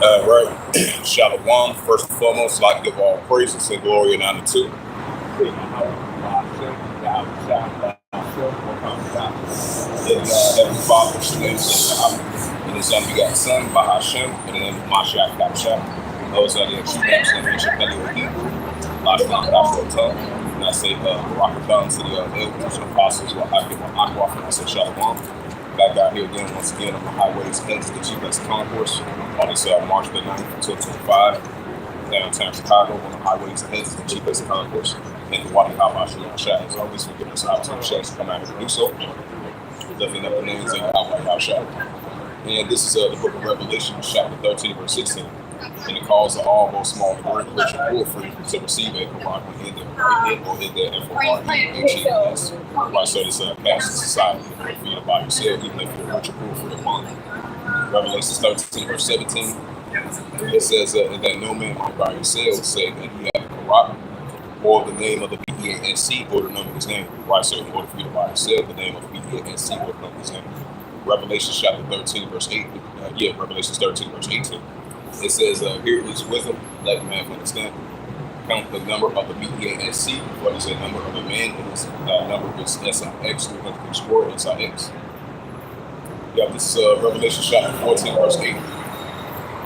Right. Shalom. First and foremost, I'd like to give all praises and glory and honor to. Heavenly Father, in the name of in His unbegotten Son, Bahashem, in the name of Mashiach Kabashah. Those are the true names in ancient Paleo Hebrew. Last time, Gospel tongue. And I say, Barakathon to the elders and apostles, Wahaki, Wahakwa, and I say, Shalom. Back out here again, once again, on the highways, heads to the Chief Best Concourse on this March the 9th, 2025, downtown Chicago, on the highways and heads to the Chief Best Concourse. And the Wadi Habashi Shah, as always, for giving us an opportunity to come out and do so. Lifting up the names of Hawaii Shah. And this is the book of Revelation, chapter 13, verse 16. And it calls the all, both small and great, rich and poor free to receive a Quran in their right hand or in their F-O-R-E-H-E-S. Right, so this caste society for you to buy yourself, even if you're rich or poor free upon it. Revelation 13, verse 17. It says that no man might buy yourselves, say that you have a Quran or the name of the B-E-A-N-C or the number of his name. Right, so in order for you to buy yourself, the name of the B-E-A-N-C or the number of his name. Revelation chapter 13, verse 8. Revelation 13, verse 18. It says, here is wisdom, let man understand. Count the number of the B-E-A-N-C, what is the number of a man, and his number is S-I-X, 364 S-I-X. This is Revelation chapter 14, verse 8.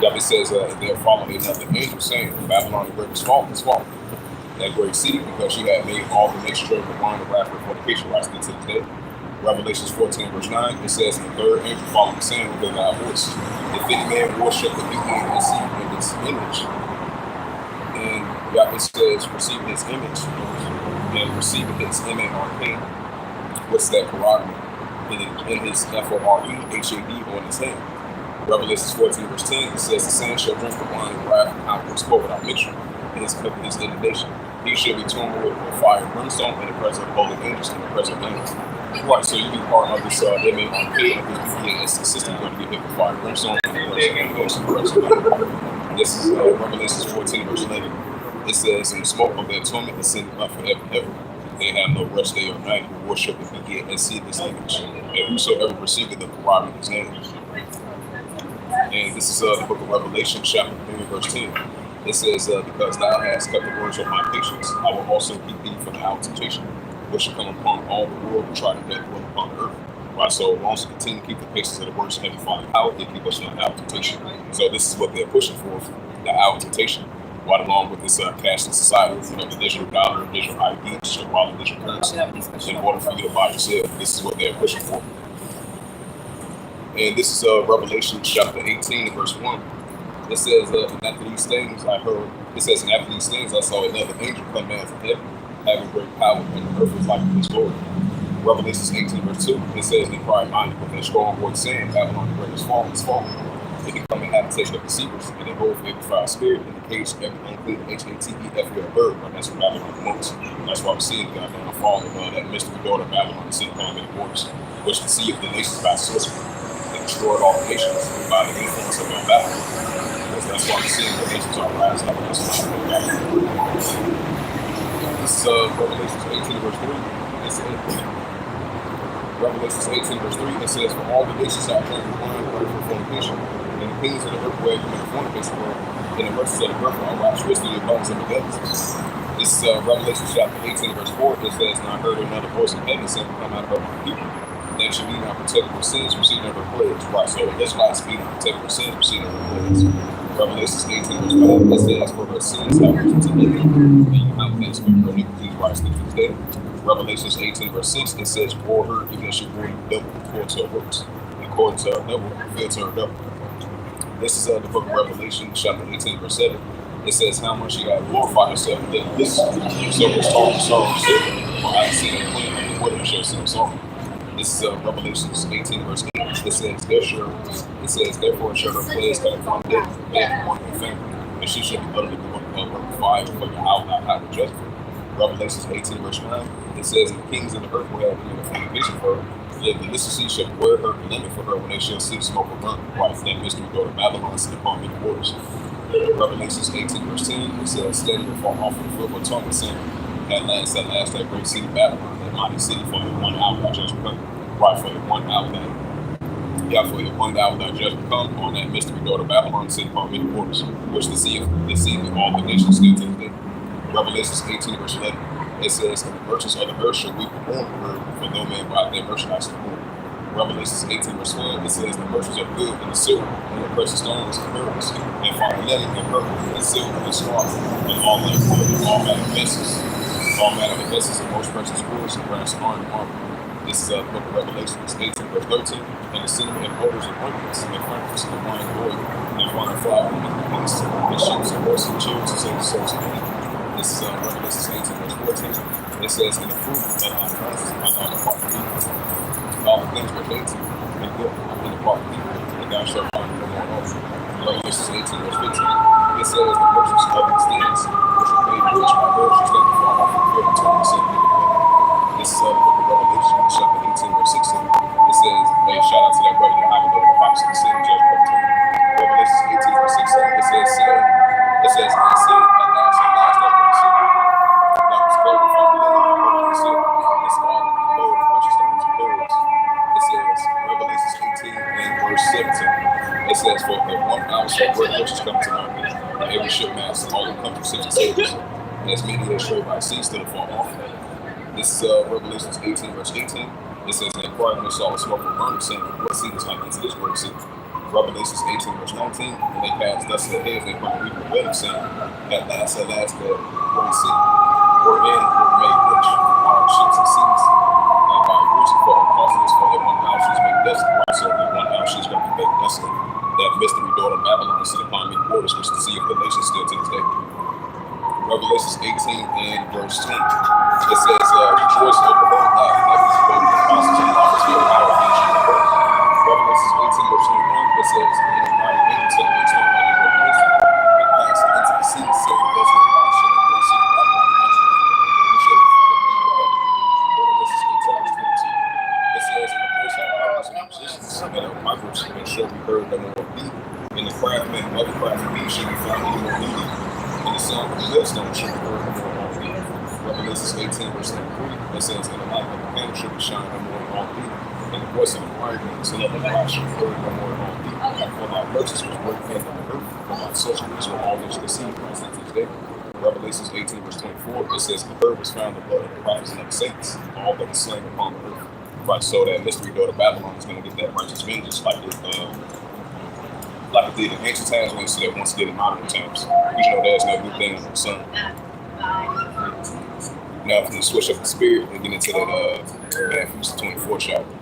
It says, there followed another angel saying, Babylon the great is fallen. That great city, because she had made all the nations drink the wine of wrath for fornication, right to this day. Revelations 14, verse 9, it says, and the third angel followed saying with a loud voice, if any man worship the B-E-A-N-C in his image, and it says, receiving his image, and receiving his M-A-R-K, what's that Quran? In his F-O-R-E-H-A-D on his hand. Revelations 14, verse 10, it says, the sand shall drink the wine of wrath and outward spoke without mixture, and his cup is indignation. He shall be torn with fire and brimstone in the presence of holy angels and the presence of angels. Right, so you be part of this M-A-R-K, and it's consistent going to get hit with fire and brimstone and the presence of angels. This is Revelation 14, verse 11. It says, in the smoke of their torment ascended up forever and ever. They have no rest day or night who worship and begin and see this image. And whosoever receiveth the Quran in his name. And this is the book of Revelation, chapter 3, verse 10. It says, because thou hast kept the words of my patience, I will also keep thee from the hour of temptation, which shall come upon all the world who try to get dwell upon the earth. Right, so as long as we continue to keep the patience of the words of Heavenly Father out, they keep us from the hour of temptation. So this is what they're pushing for, the hour of temptation. Right along with this cashless society, the digital dollar, digital ID, digital wallet, digital currency, in order for you to buy yourself. This is what they're pushing for. And this is Revelation chapter 18, verse 1. It says, and after these things I heard, it says, and after these things I saw another angel come down from heaven, having great power, and the earth was like his glory. Revelation 18, verse 2, it says, and he cried mightily with a strong voice, saying, Babylon the great is fallen, is fallen. And he come and habitation of deceivers, and they hold every foul spirit in the cage of every unclean H-A-T-E-F-E-R bird, right? That's what Babylon promotes. That's why we see it down the fall of that mystical daughter of Babylon, the city upon many borders, which deceived the nations by sorcery. They destroyed all the nations by the influence of their Babylon. That's why we're seeing the nations are rising up against the Babylon. This is Revelation 18, verse 3. It says, Revelation 18, verse 3, it says, for all the nations have drunk the wine for fornication, and the kings of the earth where commit fornication were, and the rest of the earth are waxed twisted in bones and the devils. This is Revelation chapter 18, verse 4, it says, and I heard another voice in heaven saying, come out of my people. They should be not protected with sins, receive no plagues. Right, so the Israelites be not protected with sins, receive no plagues. Revelation 18, verse 5, it says, for her sins have risen to heaven, and you have cleansed from her iniquities, right, to this day. Revelation 18, verse 6, it says, for her, even as she bore double according to her works, according to her double, fulfilled to her double. This is the book of Revelation, chapter 18, verse 7. It says, how much you have glorified yourself in this, so was taught the sorrow of sin, for I have seen a queen of the wood and shall see a sorrow. This is Revelation 18, verse 8. It says, therefore shall her plagues come from death, and one of family, and she shall be utterly given of fire for the out of judgment. Revelation 18, verse 9. It says, and the kings of the earth will have committed fornication for her, yet the licensee shall wear her linen for her when they shall see smoke of burnt. Right, that mystery daughter Babylon sit upon many waters. Revelation 18, verse 10. It says, standing before off the foot of a tongue, saying, at last, that great city Babylon, that mighty city for the 1 hour that judgment come. Right, for the 1 hour that Yeah, for the one thou thy judgment come on that mystery daughter Babylon, sitting upon many waters, which deceiving all the nations still to this day. Revelations 18, verse 11. It says, and the merchants of the earth shall weep and mourn the word, for no man bought their merchandise to the Lord. Revelations 18, verse 12. It says, the merchants of good and the silver, and the precious stones and pearls, and fine linen and purple, and silver and scarlet, and all manner of vessels, and most precious jewels and brass and iron and marble. This is the book of Revelations 18, verse 13. And the cinnamon and odors and ointments and fragrance and wine and oil and fine flour and peace and ships and horses and chariots and sailors and souls of men. This is Revelations 18, verse 14. It says, and the fruit of thy houses are not apart from evil. All the things which hate you and good and apart from evil, and thou shalt find no more also. Revelations 18, verse 15. It says, the merchants of these things which were made rich by those who stand before our fear and turn the sin of the This is the book of Revelation, chapter 18, verse 16. It says, hey, shout out to that brother that have a little hypocrites of the sin, judge of the Revelation 18, verse 16. It says, and sin at last that great city that was clothed from the linen and purple and silver, and scarlet and gold and precious stones and pearls. It says, Revelation 18 and verse 17. It says, for at 1 hour shall great riches come to market, and every shipmaster, all who come from ships and sailors, and as many as trade by sea stood afar off. This is Revelation 18, verse 18. It says, and inquired and saw the smoke of burning, saying, what sea is like unto this great city? Revelation 18, verse 19. And they passed thus their heads, and they cried weeping and wailing, saying, at last, the great sea, wherein were made rich our ships and seas, and by which for our costliness for that 1 house is made desolate, so that 1 house is going to be made desolate. That mystery daughter Babylon is sitting upon many waters, which the sea of the nations still to this day. Revelation 18 and verse 10. It says, rejoice over the Lord thy heavens, both the apostles and prophets, for the power of the ancient word. Revelation 18, verse 21. It says, and a mighty angel said, the stone like a great nation, and cast it into the sea, saying, thus will the shall have great city Babylon, and it shall be found no more ever. Revelation 18, verse 22. It says, and the voice of harpers and musicians and of pipers, and shall be heard no more of thee, and the craftsmen and other craftsmen shall be found any more needed. And the sound of the millstone shall be heard no more on thee. Revelation 18, verse 33, it says, and the light of the candle shall be shined no more on thee, and the voice of the choir and of the cry shall be heard no more on thee. For thy mercies was worked in the earth, for thy sorceries were all which deceived Christ unto this day. Revelation 18, verse 24, it says, the earth was found the blood of the prophets and of the saints, all that was slain upon the earth. Right, so that mystery daughter Babylon is going to get that righteous vengeance like it did in ancient times, when we see that once again in modern times. We know there's no good thing under the sun. Now, if we switch up the spirit and get into that Matthew 24 chapter.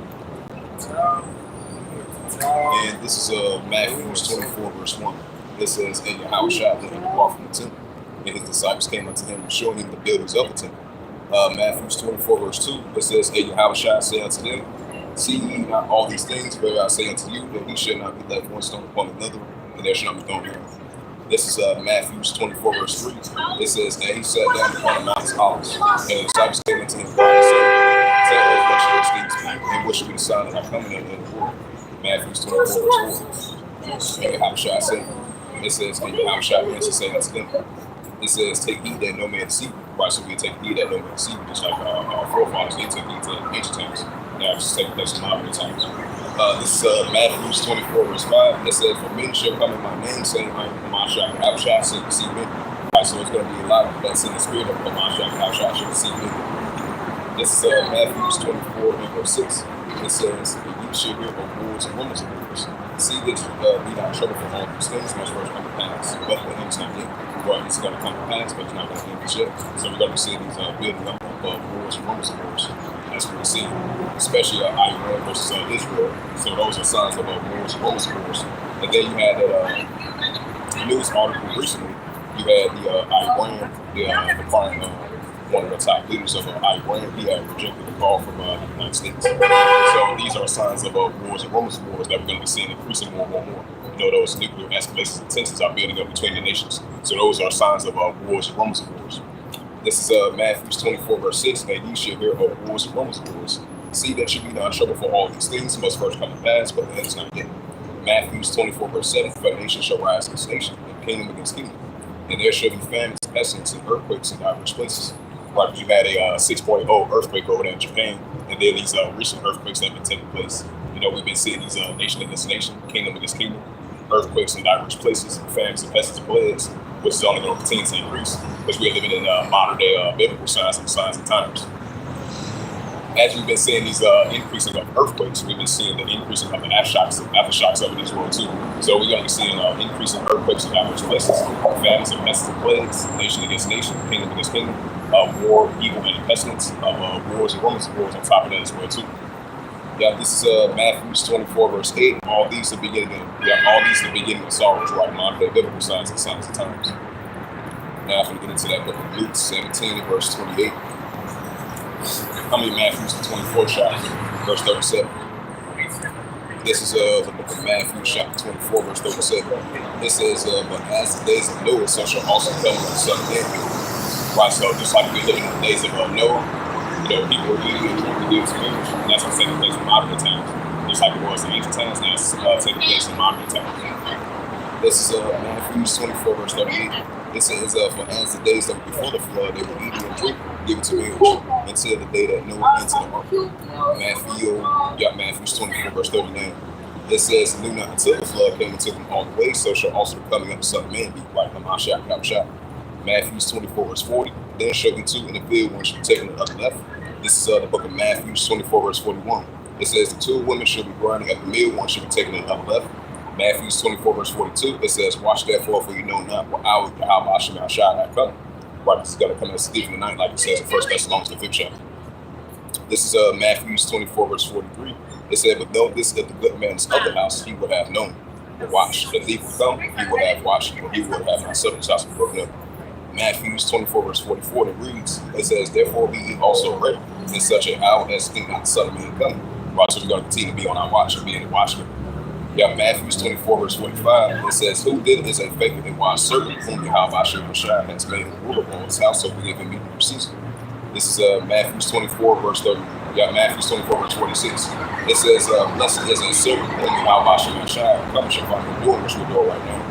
And this is Matthew 24, verse 1. It says, and Yahushua went apart from the temple, and his disciples came unto him, showing him the buildings of the temple. Matthew 24, verse 2. It says, and Yahushua said unto them, see ye not all these things, but I say unto you that he shall not be left one stone upon another, and there shall not be thrown down. This is Matthew 24, verse 3. It says that he sat down upon the Mount of Olives, and the disciples came unto him, crying, saying, tell us what shall these things be, and what shall be the sign of thy coming in the world? Matthew 24, verse 4. And Yahushua said, it says, and Yahushua answered, saying unto them, it says, take heed that no man deceive you. Right, so we take heed that no man deceive you, just like our forefathers, they took heed to ancient times. Now, just take place in modern times. This is Matthew 24, verse 5. It says, for men shall come in my name, saying, I am Yahushua, shall deceive men. Right, so it's going to be a lot that's in the spirit of Yahushua shall deceive men. This is Matthew 24, verse 6. It says, you shall hear of wars and rumors of wars. See that you be not troubled for all these things, much first come to pass. But the end's not yet. Well, it's going to come to pass, but it's not going to end just yet. So we're going to see these building up of wars and rumors of wars. That's what we see, especially Iran versus Israel. So those are signs of wars and rumors of wars. And then you had that news article recently. You had the Iran, one of the top leaders of Iran, he had rejected the call from the United States. So these are signs of wars and rumors of wars that we're going to be seeing increasing more and more. You know, those nuclear escalations and tensions are building up between the nations. So those are signs of wars and rumors of wars. This is Matthew 24, verse 6. And ye shall hear of wars and rumors of wars. See that you be not troubled for all these things must first come to pass, but the end is not yet. Matthew 24, verse 7. For nation shall rise against nation, and kingdom against kingdom. And there shall be famines, pestilence, and earthquakes in diverse places. Right, you had a 6.0 earthquake over there in Japan, and then these recent earthquakes that have been taking place We've been seeing these nation against nation, kingdom against kingdom, earthquakes in diverse places, famines and pestilence and plagues, which is only going to continue to increase because we're living in modern day biblical signs and times. As we've been seeing these increasing of earthquakes, we've been seeing the increasing of the aftershocks of this world too. So we're going to be seeing increasing earthquakes in diverse places, famines and pestilence and plagues, nation against nation, kingdom against kingdom, war, evil, and pestilence, wars and rumors of wars on top of that as well too. Yeah, this is Matthew 24 verse 8. All these are beginning of sorrows, right? Modern day biblical signs and times. Now I'm going to get into that book of Luke 17 and verse 28. Matthew's 24 chapter, verse 37. This is the book of Matthew, chapter 24, verse 37. It says, but as the days of Noah, so shall also come the Son of Man. Right, so just like we're living in the days of Noah, people were eating and drinking good spirits, and that's what's taking place in modern times. Just like it was in ancient times, now it's taking place in modern times. This is Matthew 24, verse 38. It says, for as the days that were before the flood, they were eating and drinking, giving to marriage, until the day that Noah entered the ark. Matthew 24, verse 39. It says, knew not until the flood came and took them all away, so shall also the coming of the Son of Man be like Matthew 24, verse 40. Then shall be two in the field, one shall be taken the other left. This is the book of Matthew 24, verse 41. It says, the two women shall be grinding at the mill, one shall be taken the other left. Matthew 24, verse 42, it says, watch therefore, for you know not what hour Yahweh shall have come. Right, this is going to come as a thief in the night, like it says in 1 Thessalonians, the 5th chapter. This is Matthew 24, verse 43. It said, but though this is the good man's other house, he would have known. But watch, the thief will come, he would have watched, and he would have not servants house be broken up. Matthew 24, verse 44, it reads, it says, therefore be ye also ready in such an hour as think not the Son of Man coming. Right, so we're going to continue to be on our watch and be in the watchman. Matthew 24, verse 45, it says, who then is a faithful and wise servant whom Yahweh has made a ruler over his house, so we give him meat for season. This is Matthew 24, verse 30. Matthew 24, verse 46. It says, blessed is a servant whom Yahweh shall find the door, which we're doing right now.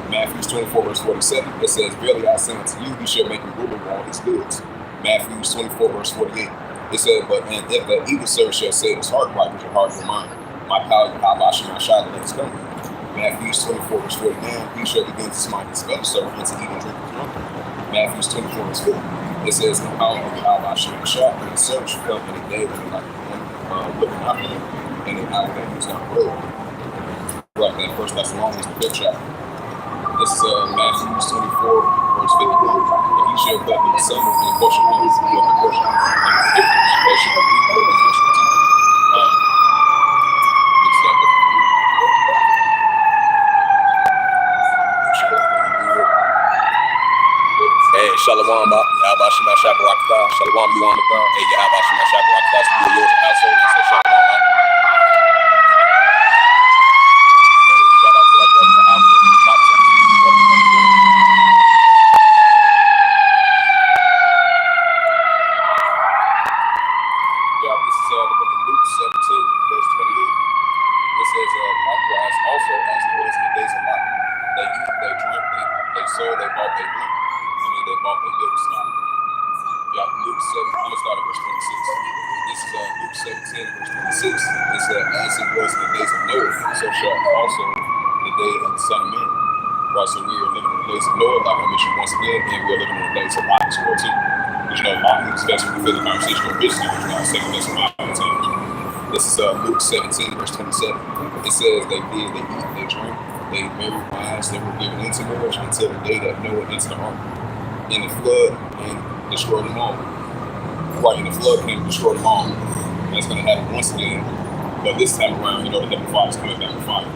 Matthew 24, verse 47. It says, verily I say unto you, he shall make a ruler over all his goods. Matthew 24, verse 48. It says, but and if the evil servant shall say in his heart, why is your heart your mind? My power, Yahweh shall let us come. Matthew 24, verse 49, he shall begin to smite his fellow servant and to eat and drink with drunken. Matthew 24, verse 50. It says, the power of Yahweh shall and the servant shall come in a day when like looking after him, and an hour that he is not real. Right, then 1 Thessalonians, the 5th chapter. This is Matthew 24, verse 51. And he shall cut the summer and the portion of him, and the portion of him, and the difference, they shall be equal and national teeth. Shalom, Yahweh Shema Shabarakatah. Shalom, you on the ground. Hey, Yahweh Shema Shabarakatah. To be yours household. I say shalom. Shout out to that brother Muhammad. This is the book of Luke 17, verse 28. It says, likewise, also as it was in the days of Lot, they eat, they drink, they sold, they bought, they went. They bought the good stock. Luke 7, I'm going to start at verse 26. This is Luke 17, verse 26. It said, as it was in the days of Noah, so shall also the day of the Son of Man. Right, so we are living in the days of Noah, like I mentioned once again, and we are living in the days of Lot as well too. Because Lot is especially we feel the conversation of business, which is not second place in modern times. This is Luke 17, verse 27. It says, they did, they eat, they drink, they married wives, they were given into marriage until the day that Noah entered the ark. In the flood and destroyed them all. Right, in the flood came and destroyed them all. And it's going to happen once again. But this time around, the heavenly Father is coming back with fire.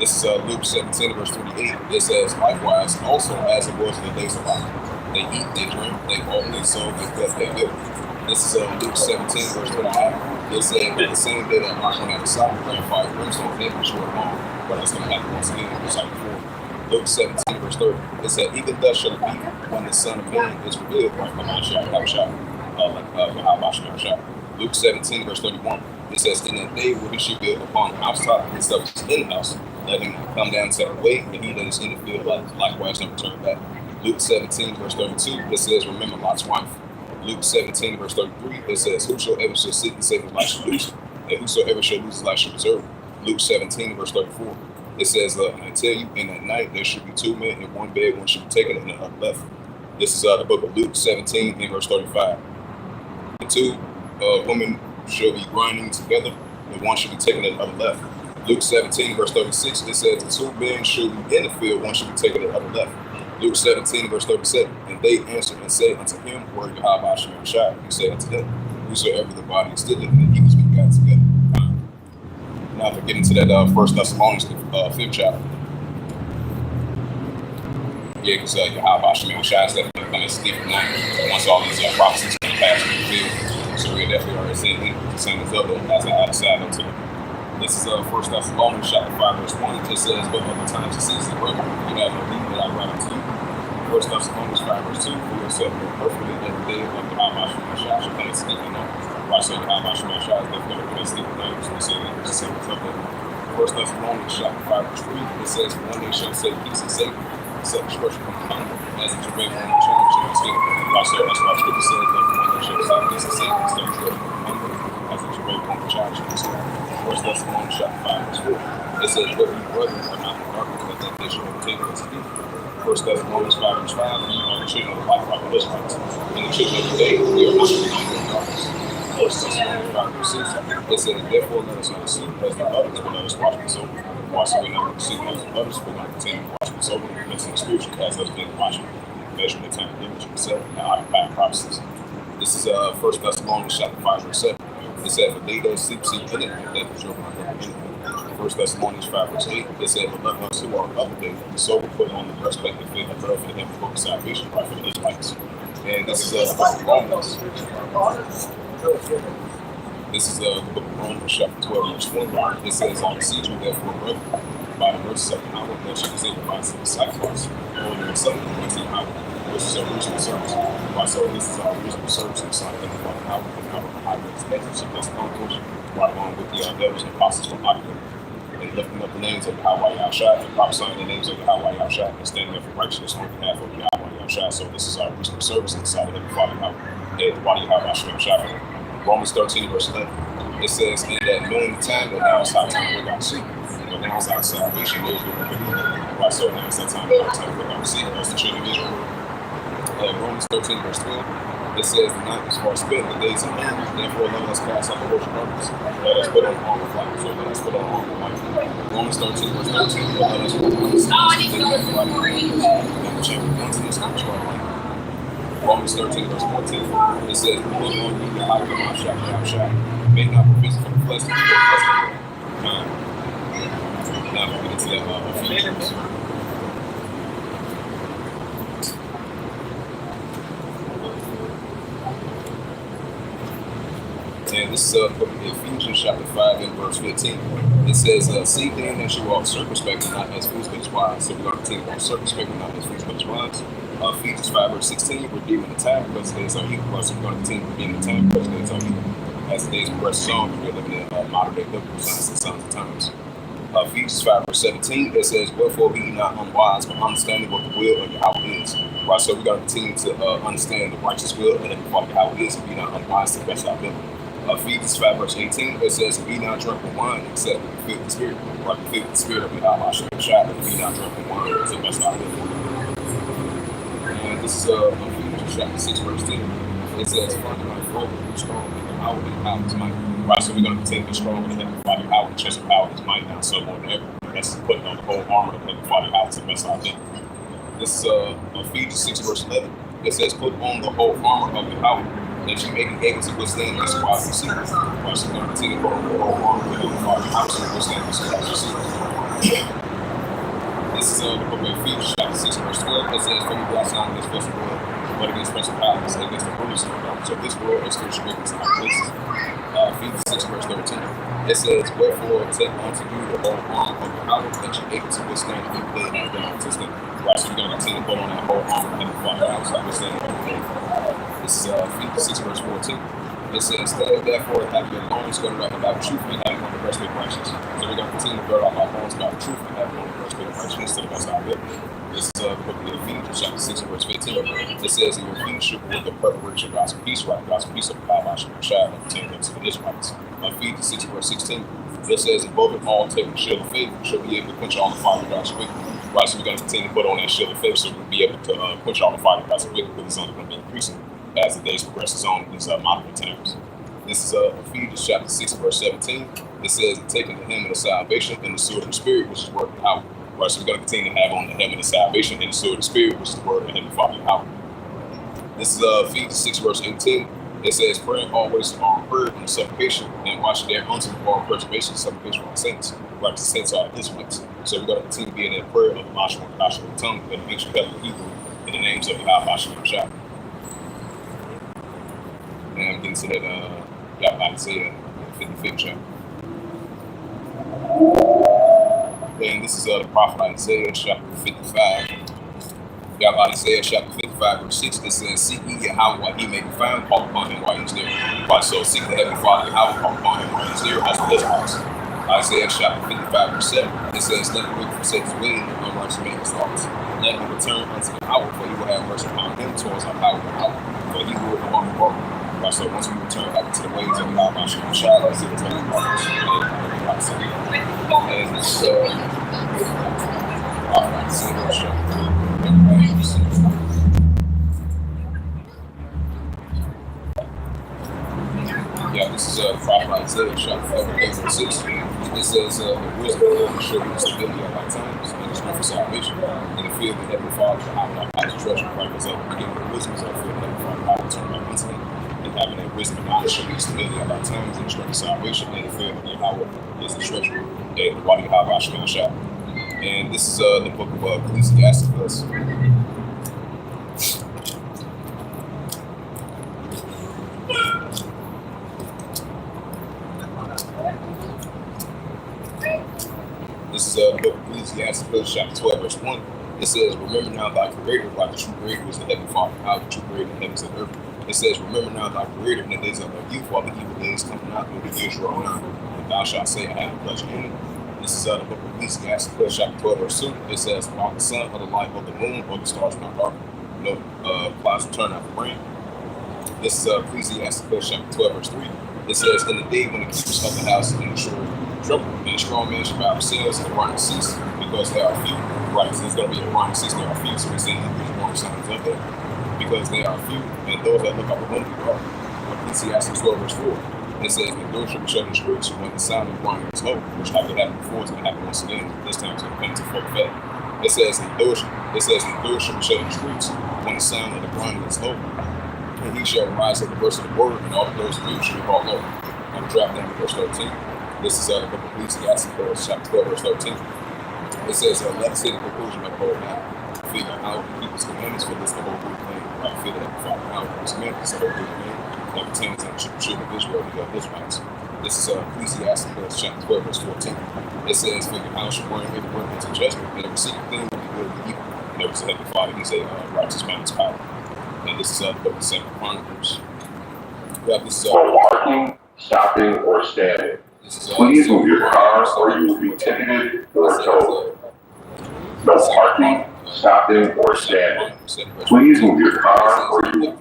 This is Luke 17, verse 28. It says, likewise, also as it was in the days of Lot. They eat, they drink, they walk, they sow, they cut, they build. This is Luke 17, verse 29. It said, but the same day that Lot went out of Sodom, rain, fire, brimstone, came and destroyed them all. But it's going to happen once again, just like before. Luke 17, verse 30. It said, even thus shall it be when the Son of Man is revealed. Right, Luke 17, verse 31. It says, in that day will he shall build upon the housetop and stuff is in the house. Let him come down and set away, and he that is in the field likewise never turn back. Luke 17, verse 32. It says, remember Lot's wife. Luke 17, verse 33. It says, whosoever shall seek and save his life shall lose it. and whosoever shall lose his life shall preserve it. Luke 17, verse 34. It says, and I tell you, in that night there should be two men in one bed, one should be taken and the other left. This is the book of Luke 17, and verse 35. And two women shall be grinding together, and one should be taken and the other left. Luke 17, verse 36, it says, the two men shall be in the field, one should be taken and the other left. Luke 17, verse 37, and they answered and said unto him, word Yahweh Shem Shai. He said unto them, whosoever the body is still living, and he was being gathered together. Now, if we get into that 1 Thessalonians 5th chapter. Yeah, because Yahweh Shem Shai is definitely going to sleep at night once all these prophecies are passed in the field. So we definitely already seen the same as other as I had a side note to them. This is 1 Thessalonians chapter 5, verse 1. It says, but other times and seasons, brethren, you have no need that I write unto you. 1 Thessalonians 5, verse 2, for yourself more perfectly every day of the Yahweh Shem Shai shall come and sleep in night. Right, so Yahweh Shem Shai is definitely going to come and sleep in night. So we say that it's the same as other. 1 Thessalonians chapter 5, verse 3, it says, one day shall say peace and safety, except destruction from the hunger, as it travail from the children shall escape. Right, so that's why scripture says that one day shall say peace and safety, except destruction from the hunger, as it travail from the child shall escape. 1 Thessalonians chapter 5, verse 4. It says, but you brethren are not in darkness, that they shall overtake us to thee. 1 Thessalonians 5, verse 5, you are the children of the light like the Israelites. And the children of the day, we are not in darkness. 1 Thessalonians 5, verse 6, it says, therefore let us not sleep as the others, but let us watch and sober. Why so we're not sleeping as the others, we're going to continue to watch and sober, because in the scripture has us being watching, measuring the time of image of himself, and occupying prophecies. This is 1 Thessalonians chapter 5, verse 7. It said, but they that sleep in the night, that is your mind of the enemy. 1 Thessalonians 5, verse 8. It said, but let us who are of the day, the soul put on the breastplate of faith and love for the heavenly book of salvation, right for the Israelites. And this is the book of Romans. This is the book of Romans, chapter 12, verse 1. It says, I beseech you, therefore, brethren, by the mercies of Yahweh, that you present your bodies as a sacrifice, holy and acceptable unto Yahweh, which is our reasonable service. Why so this is our reasonable service in the sight of the Father, and our high expectancy that's accomplished, right along with the devils and apostles from Occident. And lifting up the names of Yahweh Yahushua, and prophesying the names of Yahweh Yahushua, and standing up for righteousness on behalf of Yahweh Yahushua. So this is our reasonable service in the sight of the Father, and the body of Yahweh Yahushua. Romans 13, verse 11. It says, in that knowing the time, that now is our time to without seek. But now is our salvation, those who believe. Why so now is that time to without seek, as the children of Israel. Romans 13, verse 12. It says, the night is far spent, the days are ended, therefore let us cast out the works of darkness. Let us put on armor of light. So let us put on armor of light. Romans 13, verse 13. Let us put on the Romans 13, verse 14. It says, put on you the high command shot, make not provision for the flesh, but for the now we're going to get into that Ephesians. And this is Ephesians chapter 5 and verse 15. It says, see then that you walk circumspectly, not as fools, but as wise. So we're going to continue to walk circumspectly, not as fools, but as wise. Ephesians 5 verse 16, redeeming the time because the days are evil. So we're going to continue redeeming the time because the days are evil. As the days progress on, we're living in modern day biblical signs and signs of times. Ephesians 5 verse 17, it says, wherefore be not unwise, but understanding what the will of Yahweh is. Right, so we got to continue to understand the righteous will and the Father Yahweh is, and be not unwise to the best of our ability. Ephesians 5 verse 18, it says, be not drunk with wine, except fill the spirit. Right, fill the spirit of Yahweh Shem Shai, and be not drunk with wine to the best of our ability. And this is Ephesians chapter 6 verse 10. It says, Father, my forever, be strong in the power and power of his might. Right, so we're going to continue to be strong in the heavenly Father, power, the chest of power of his might now, so more than ever. That's putting on the whole armor of the heavenly Father, power to the best of our ability. This is Ephesians 6 verse 11. It says, put on the whole armor of the power, that you may be able to withstand this while you see. Right, so we're going to continue to put on the whole armor of the heavenly Father, power to withstand this while you see. This is the book of Ephesians chapter 6 verse 12. It says, for you bless not against flesh and blood, but against principalities, against the rulers of the darkness of this world, and spiritual wickedness in high places. Ephesians 6 verse 13. It says, wherefore take unto you the whole armor of the power, that you able to withstand the evil day and have to stand. Right, so we're going to continue to put on that whole armor and the Father house, like we're saying every day. This is Ephesians 6 verse 14. It says, stand therefore have your loins girded up about truth and having on the breastplate of righteousness. So we're going to continue to gird up our loins about truth and having on the breastplate of righteousness to the best of our ability. This is the book of Ephesians chapter 6 and verse 15. It says, "And your feet should with the preparation of God's peace, right? God's peace of God, I should shine and pertain unto the Israelites." Ephesians 6 verse 16. It says, "Above it all, take the shield of faith, shall be able to quench all the fire of God's wicked." Right, so we're going to continue to put on that shield of faith, so we'll be able to quench all the fire of God's wicked, because it's only going to be increasing as the days progresses on these modern times. This is Ephesians chapter 6 verse 17. It says, "Taking the helmet of salvation and the sword of the Spirit, which is word of power." Right, so we're going to continue to have on the helmet of salvation and the sword of the Spirit, which is the word of Heavenly Father power. This is Ephesians 6 verse 18. It says, "Praying always on prayer and supplication, and watching thereunto for all preservation and supplication for the saints." Right, the saints are Israelites. So we're going to continue to be in that prayer of the Mashma Kashma tongue and the ancient Hebrew Hebrew in the names of Yahweh Hashem Shah. And I'm getting to that Yahweh Isaiah 55th chapter. And this is the prophet Isaiah chapter 55. Yahweh Isaiah chapter 55 verse 6. It says, "Seek ye Yahweh while he may be found, call upon him while he is near." Right, so seek the Heavenly Father Yahweh, call upon him while he is near, as the Israelites. Isaiah chapter 55 verse 7. It says, "Let the wicked forsake his way, and the unrighteous man his thoughts. Let him return unto Yahweh, for he will have mercy upon him towards our power and power. For he will walk the walk." Right, so once we return back to the ways of Yahweh Hashem Shah, let's see what's going on. And this this is prophet Isaiah chapter 58 verse 6. It says, "The wisdom of the Lord shall be stability at all times, and the strength of salvation, and the fear of the Heavenly Father, how to treasure." Right, because at the beginning of the wisdom is our fear of the Heavenly Father, how to turn back into him. And having that wisdom and knowledge shall be stability at all times, and the strength of salvation, and the fear of Yahweh is the treasure, and the body of Yahweh Hashem Shah. And this is the book of Ecclesiastes. This is the book of Ecclesiastes, chapter 12, verse 1. It says, "Remember now thy Creator, like the true Creator is the Heavenly Father, how the true Creator of the heavens and earth." It says, "Remember now thy Creator in the days of thy youth, while the evil days come not, nor the years draw nigh. And thou shalt say, I have pleasure in it." This is the book of Ecclesiastes, chapter 12, verse 2. It says, "While the sun or the light or the moon or the stars not dark, no clouds will turn out the rain." This is Ecclesiastes, chapter 12, verse 3. It says, "In the day when the keepers of the house in the shore trouble, and the strong man shall bow themselves and the running cease, because they are few." Right, so it's going to be a running cease, they are few. So we see there's more signs of that, because they are few, and those that look up upon you are. Ecclesiastes 12, verse 4. It says, "The doors shall be shut in the streets when the sound of running is low," which happened before, it's going to happen once again. This time it's going to come to full effect. It says, "The doors shall be shut in the streets when the sound of the running is low. And he shall rise at the verse of the word, and all the doors of you shall be called low." I'm dropping down to verse 13. This is the book of Ecclesiastes, chapter 12, verse 13. It says, "Let us say the conclusion of the whole matter. Figure out people's commandments, for this the whole good thing. Right, figure that the Father out people's commandments, the whole good thing that pertains to the children of Israel, the Israelites." This is Ecclesiastes, chapter 12, verse 14. It says, "For your house shall bring everywhere into judgment, and every secret thing will be good and evil." Notice the Heavenly Father, he's a righteous man, his power. And this is the book of 2 Chronicles. This is for parking, stopping, or standing. Please move your car or you will be ticketed or towed. No parking, stopping, or standing. Please move your car or you will.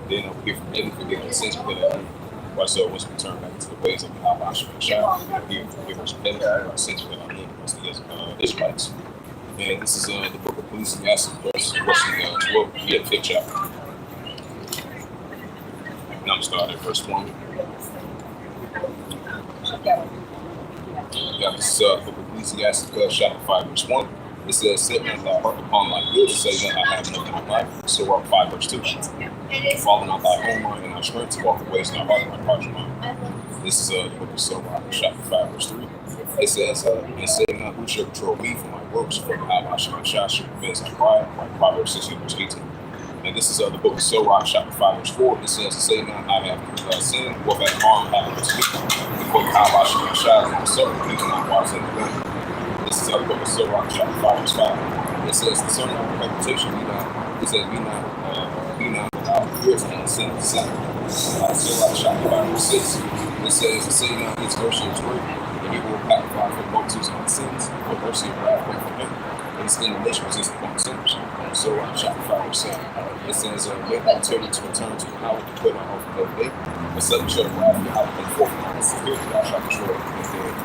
Then over here from heaven, forgive our sins, forgive our right, so once we turn back into the ways of Yahweh Hashem Shah, we forgive us our sins, forgive our sins, the Israelites. And this is the book of Ecclesiastes, verse 12, yeah, 5th chapter. And I'm going to start at verse 1. We got this book of Ecclesiastes, chapter 5, verse 1. It says, "Set not thy heart upon thy good, to say that I have nothing in life." So we're 5, verse 2. "Follow not thy own mind and thy strength, to walk the ways of thy heart and thy heart your mind." This is the book of Sirach, chapter 5, verse 3. It says, "And say not, who shall control me for my works, for how I shall defend thy pride," like Proverbs 16, verse 18. And this is the book of Sirach, chapter 5, verse 4. It says, "Say not, I have sinned, or that harm happened to me, before how I shall from myself, even not wise in the wind." This is the book of Sirach, chapter 5, verse 5. It says, "Concerning our reputation, it says, be not without fears and sin of sacrifice." Sirach, chapter 5, verse 6. It says, "Say not, his mercy is great, and he will pacify for multitudes of sins." Or mercy and wrath wait for him. His indignation resisted upon sinners. So chapter 5 verse 7. It says, make no attempt to return to Yahweh to put on off the day. But suddenly shall the wrath of Yahweh come forth. This is here thou shalt destroy the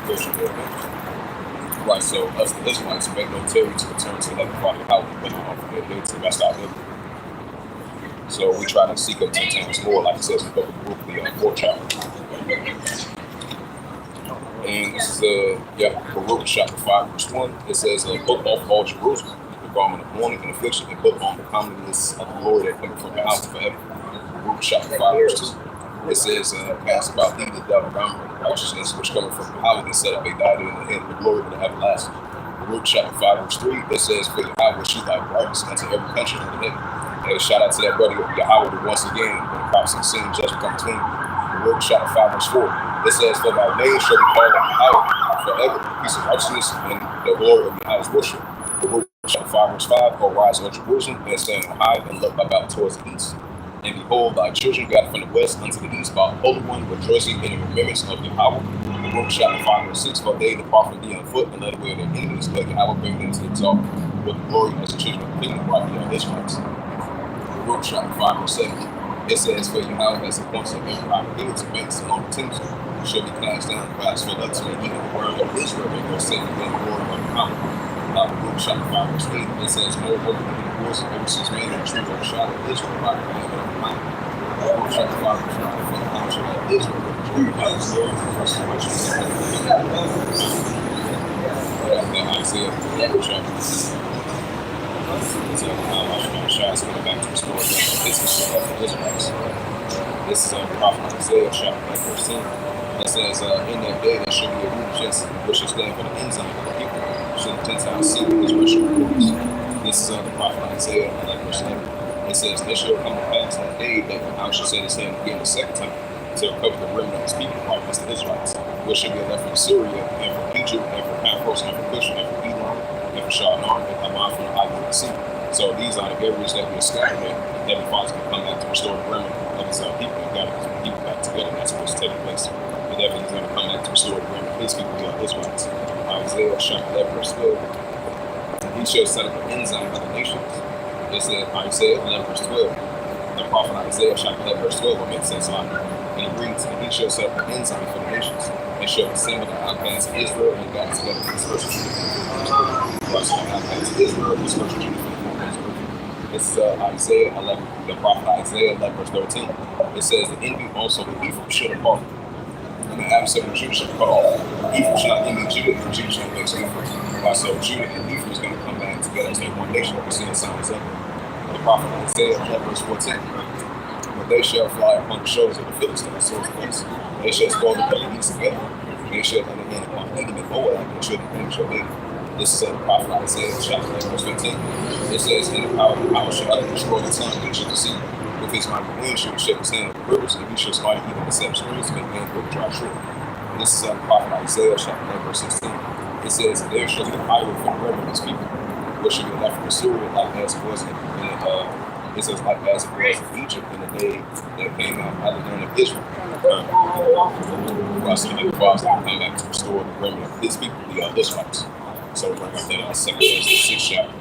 portion thereof. Right, so us the Israelites make no tarry to return to heaven Father Yahweh to put on off the day to the rest of our living. So we try to seek up 10 times more, like it says in the book of Ruth, the fourth chapter. And this is Baruch chapter 5 verse 1. It says, put off all Jerusalem, the garment of mourning and affliction, and put on the comeliness of the Lord that cometh from the house forever. Baruch chapter 5 verse 2. It says, cast about thee the double garment of righteousness, which cometh from Yahweh, and set up a diadem in the head of the glory of the everlasting. Baruch chapter 5 verse 3. It says, for Yahweh she thy brightness unto every country under heaven. And shout out to that brother Yahweh that once again, when the prophets and sin judgment come between. Baruch chapter 5 verse 4. It says, for thy name shall be called on Yahweh forever, the peace of righteousness and the glory of Yahweh's worship. Baruch chapter 5 verse 5. O rise, O Jerusalem, and stand high and look about towards the east. And behold, thy children got from the west unto the east by the Holy One, rejoicing in the remembrance of Yahweh. Baruch chapter 5 verse 6. For they depart from thee on foot, and let away their enemies, let Yahweh bring them to the top with the glory as the children of the kingdom brought the Israelites. Baruch chapter 5 verse 7. It says, for Yahweh has appointed every opportunity to banks among the teams shall be cast down the vast for up to me, even the word of Israel, and go sing in the glory of Yahweh. Baruch chapter 5 verse 8. It says, moreover, in the voice of every six man in the tree of the shadow of Israel by the hand of the mountain. Baruch chapter 5 verse 9. For the house of Israel, with the joy of God's glory, for the restoration of the Isaiah chapter. It's going back to restore the Israelites. This is the prophet Isaiah chapter 9 verse 10. It says, in that day there shall be a root Jesse, which shall stand for the enzyme of the people. Shall the Gentiles see his worship reports. This is the prophet Isaiah 11 verse 11. It says, this shall come to pass in the day that Yahweh shall set his hand again the second time to cover the remnant of his people, like the Israelites, which shall be left from Syria, and from Egypt, and from Paphos, and from Cush, and from Edom, and from Shinar, and Haman from the island of the sea. So these are the areas that we are scattered in. Heavenly Father's going to come back to restore the remnant of his people and gather his people back together. That's what's taking place. And definitely he's going to come back to restore the remnant of his people, the Israelites. Isaiah chapter 11 verse 12. He shall set up an enzyme of the nations. It said Isaiah 11 verse 12. The prophet Isaiah chapter 11 verse 12 will make sense like that. And it reads, and he shall set up an enzyme for the nations, and shall assemble the outcasts of Israel and gather together his first Israel, his first This is Isaiah 11, the prophet Isaiah 11 verse 13. It says, the enemy also the Ephraim shall depart, and the adversary of Judah shall cut off. Ephraim shall not envy Judah, and Judah shall not vex Ephraim. So Judah and Ephraim is going to come back together as they one nation. We're seeing signs of it. The prophet Isaiah 11 verse 14. But they shall fly upon the shoulders of the Philistines, so place. They shall spoil the enemies together. They shall lay the hand upon Edom and Moab, and the children shall lead. This is the prophet Isaiah chapter 11 verse 15. It says, in the power of the power shall destroy the tongue, and shall deceive. With his mighty wind shall shake his hand over the rivers, and he shall smite even the seven springs, and the man will dry short. This is the prophet Isaiah chapter 11 verse 16. It says, there shall be an idol for the remnant of his people, which shall be left from Syria, like as it was it says, like as it was in Egypt in the day that came out of the land of Israel. So the Father will come back to restore the remnant of his people, the Israelites. So right after that, 2 Kings 6 chapter.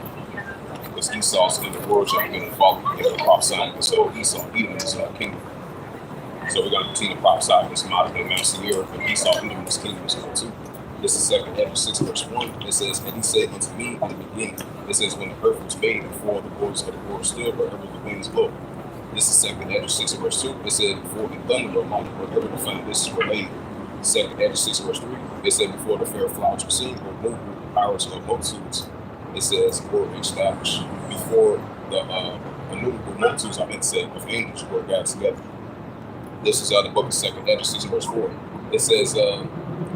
Because Esau's in the world shall begin to follow the prophesying. So Esau, Edom is kingdom. So we're going to continue to prophesy this modern day master year, but Esau, Edom, his kingdom is going too. This is 2 Kings 6 verse 1. It says, and he said unto me in the beginning, it says, when the earth was made, before the voice of the world still, wherever the winds blow. This is 2 Kings 6 verse 2. It said, before the thunder might, wherever the foundations were laid. 2 Kings 6 verse 3. It said, before the fair flowers were seen, or moved with the powers of multitudes. It says, were established. Before the innumerable multitudes, I meant to say, of angels were gathered together. This is the book of 2 Kings 6 verse 4. It says,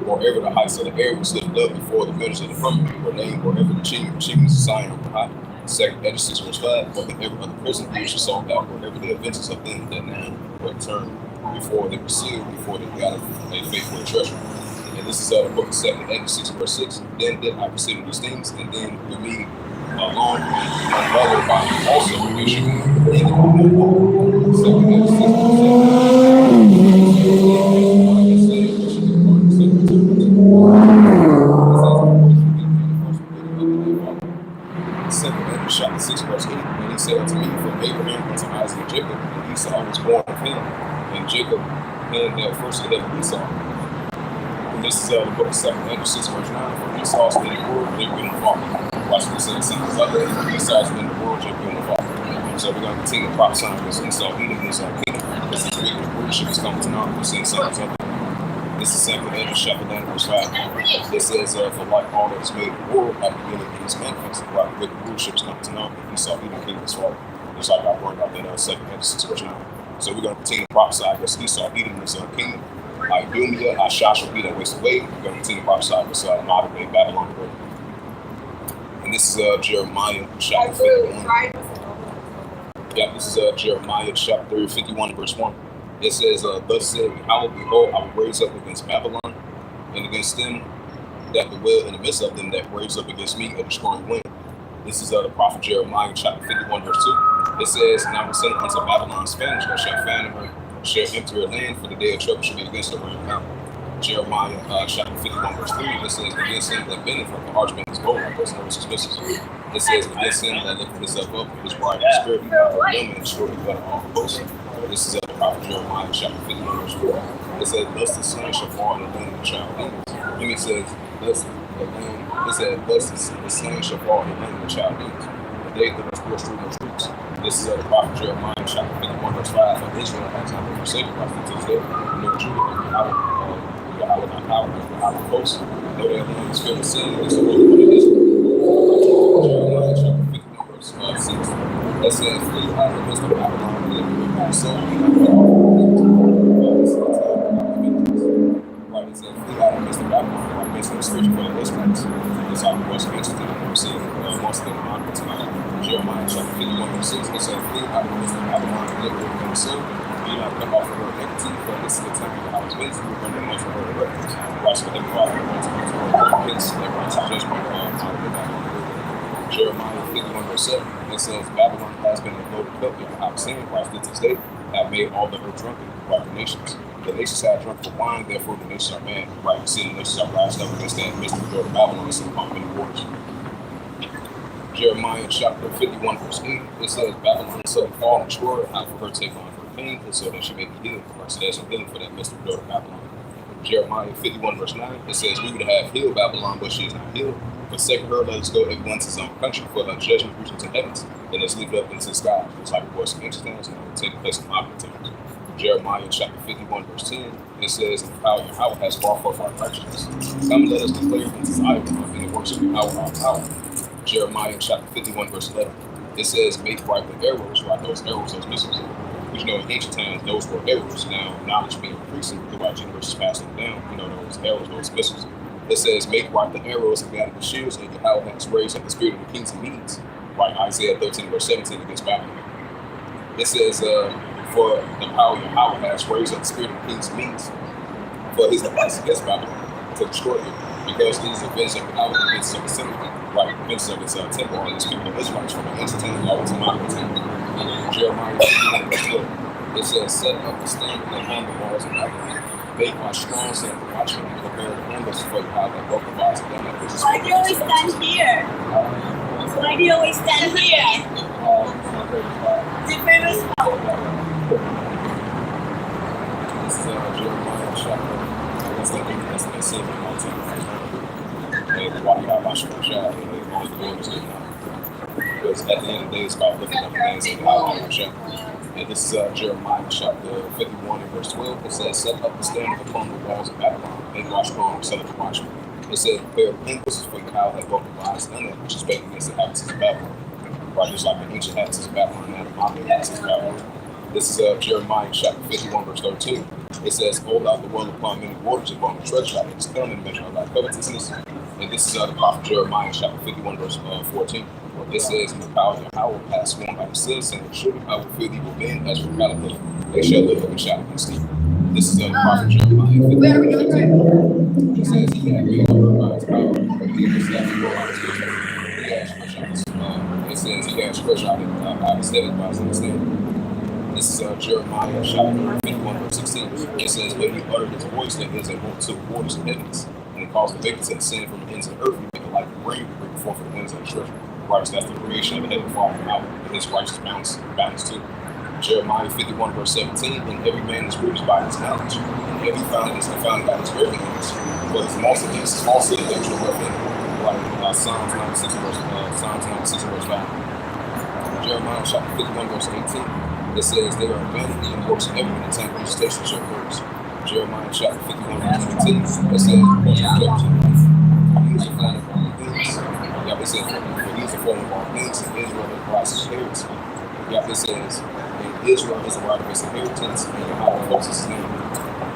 wherever the heights of the air was lifted up before the ministers of the firmament were named, wherever the chimneys of Zion were high. 2 Kings 6 verse 5. But the ever of the prison gates shall sold out, wherever the adventures of them that now were turned before they were sealed, before they got a faithful treasure. And this is the book of 2 Kings 6 verse 6. Then did I consider these things, and then with me along with my brother by also we should be in the 2 Kings 6 verse 7. 96, verse 8. And he said unto me, from Abraham unto Isaac and Jacob, and Esau was born of him, and Jacob had first of them Esau. And this is the book of 2 Andrew 6, verse 9. For Esau's in the world, Jacob in the father. Watch what it says. Esau's in the world, Jacob in the father. So we're going to continue to prophesy against Esau eating this kingdom, because this wicked rulership is coming to naught. We're seeing something up. This is 2 Andrew chapter 9, verse 5. It says, for like all that is made in the world, at the beginning of his manifest, right, wicked rulership is coming to naught. Esau eating the kingdom is falling. Just like I brought up in 2 Andrew 6, verse 9. So we're going to continue to prophesy against Esau eating this kingdom. Idumea, Ashash will be that waste away. We're going to continue to prophesy against modern day Babylon. And this is Jeremiah chapter 51. Yeah, this is Jeremiah chapter 51, verse 1. It says, thus said Yahweh, behold, I will raise up against Babylon, and against them that dwell in the midst of them that raise up against me a destroying wind. This is the prophet Jeremiah chapter 51, verse 2. It says, and I will send unto Babylon's famine, and shall fan her, shall enter her land, for the day of trouble shall be against her round about. Jeremiah chapter 51, verse 3. It says, against him that bendeth from the archman is bold, and person knows his business. It says, against him that lifteth himself up, his bride and spirit, he will them and destroy the blood of all hosts. This is the prophet Jeremiah chapter 51, verse 4. It says, thus the sun shall fall in the land of the Chaldeans. And it says, thus the land, it says, thus the sun shall fall in the land of the Chaldeans. The day that was forced through those troops. This is the prophet Jeremiah chapter 51, verse 5. For Israel has not been forsaken by the day, nor Judah, Yahweh not power, Yahweh hosts. Though their land is filled with sin, this is the Holy One of Israel. Jeremiah chapter 51, verse 6. That says, flee out of the midst of Babylon, and live with my soul, and not right, it says, flee out of the midst of Babylon, and I miss the spiritual for the Israelites. That's how it was interesting. We're seeing once again in Monica tonight. Jeremiah chapter 51, verse 6. It says, flee out of the midst of Babylon, and live with my soul. Do not come off of her iniquity, for this is the time of Yahweh's ministry. We're going to much of her records. Watch the heavenly Father wants to her pits, that runs to judgment out of the Babylon. Jeremiah 51, verse 7. It says, Babylon has been a loaded cup, yet I have seen Christ did this day, have made all the earth drunken, right, the nations. The nations have drunk the wine, therefore the nations are mad. Right, you see the nations are rised up against that mystery door of Babylon, and some many waters. Jeremiah chapter 51, verse 8. It says, Babylon shall fall and destroy, how for her take on for pain, and so that she may be healed. Right, so there's some healing for that mystery door of Babylon. Jeremiah 51, verse 9. It says, we would have healed Babylon, but she is not healed. Forsake her, let us go every one to his own country, for her judgment reaches to heavens, and let's leave it up into the sky. It's like it was in ancient times, and it will take place in modern times. Jeremiah chapter 51, verse 10. It says, how Yahweh has brought forth our righteousness. Come, let us declare unto Zion in the works of Yahweh our power. Jeremiah chapter 51, verse 11. It says, make bright the arrows, right? Those arrows, those missiles. Which, in ancient times, those were arrows. Now, knowledge being increasing throughout generations passing down, those arrows, those missiles. It says, make right the arrows and gather the shields, and Yahweh has raised up the spirit of the kings and Medes. Right, Isaiah 13, verse 17 against Babylon. It says, for the power of Yahweh has raised up the spirit of the kings and Medes for his device against Babylon to destroy it. Because these events of Yahweh, the events of the synagogue, right, events of his temple, and his people of Israelites from the ancient time all to modern time. And in Jeremiah 51, verse 12, it says, set up the standard upon the walls of Babylon. Make my strong set the watchmen and prepare the windows for you how that broken bars of them. Why do you always stand here? Why do you always stand here? It's your favorite spot. This is Jeremiah chapter. That's the same thing all the time. And why you have my strong shot and they want to do this now. Because at the end of the day, it's about lifting up the hands of the shot. And this is Jeremiah chapter 51 and verse 12. It says, set up the standard upon the walls of Babylon, make my strong, set up the watchmen. It says, prepare the linguists for how that broken lies done that, which is speaking against the habits of Babylon. Right, just like the ancient habits of Babylon and the modern habits of Babylon. This is Jeremiah chapter 51, verse 13. It says, hold out the well upon many waters upon the treasure, I has come and measure thy covetousness. And this is the prophet Jeremiah chapter 51, verse 14. It says, in the power of Yahweh has sworn by himself, saying, surely I will fill thee with men as from caterpillar. They shall live up and shout against thee. This is the prophet Jeremiah 51, 15. It says, he had made over by his power, but he was left to go out his vision. It says, he had stretched out his heaven by his understanding. This is Jeremiah chapter 51, verse 16. It says, but he uttered his voice that is a multitude of waters and heavens, and he caused the vacancy to descend from the ends of the earth, and make it like the rain to bring forth of the winds of the treasure. Right, so that's the creation of the heaven falling out, and his righteous balance too. Jeremiah 51 verse 17, and every man is rich by his knowledge, and every found is confounded by his greatness. But his also the actual weapon, like Psalms 96 verse 5. Jeremiah chapter 51 verse 18. It says, they are vanity and works every attempt to station shall first. Jeremiah chapter 51 verse 19. It says, he is the form of all things. Yeah, it says, for he is the form of all things, and Israel is Christ's inheritance. Yeah, it says, and Israel is the right of his inheritance, and Yahweh loves his name.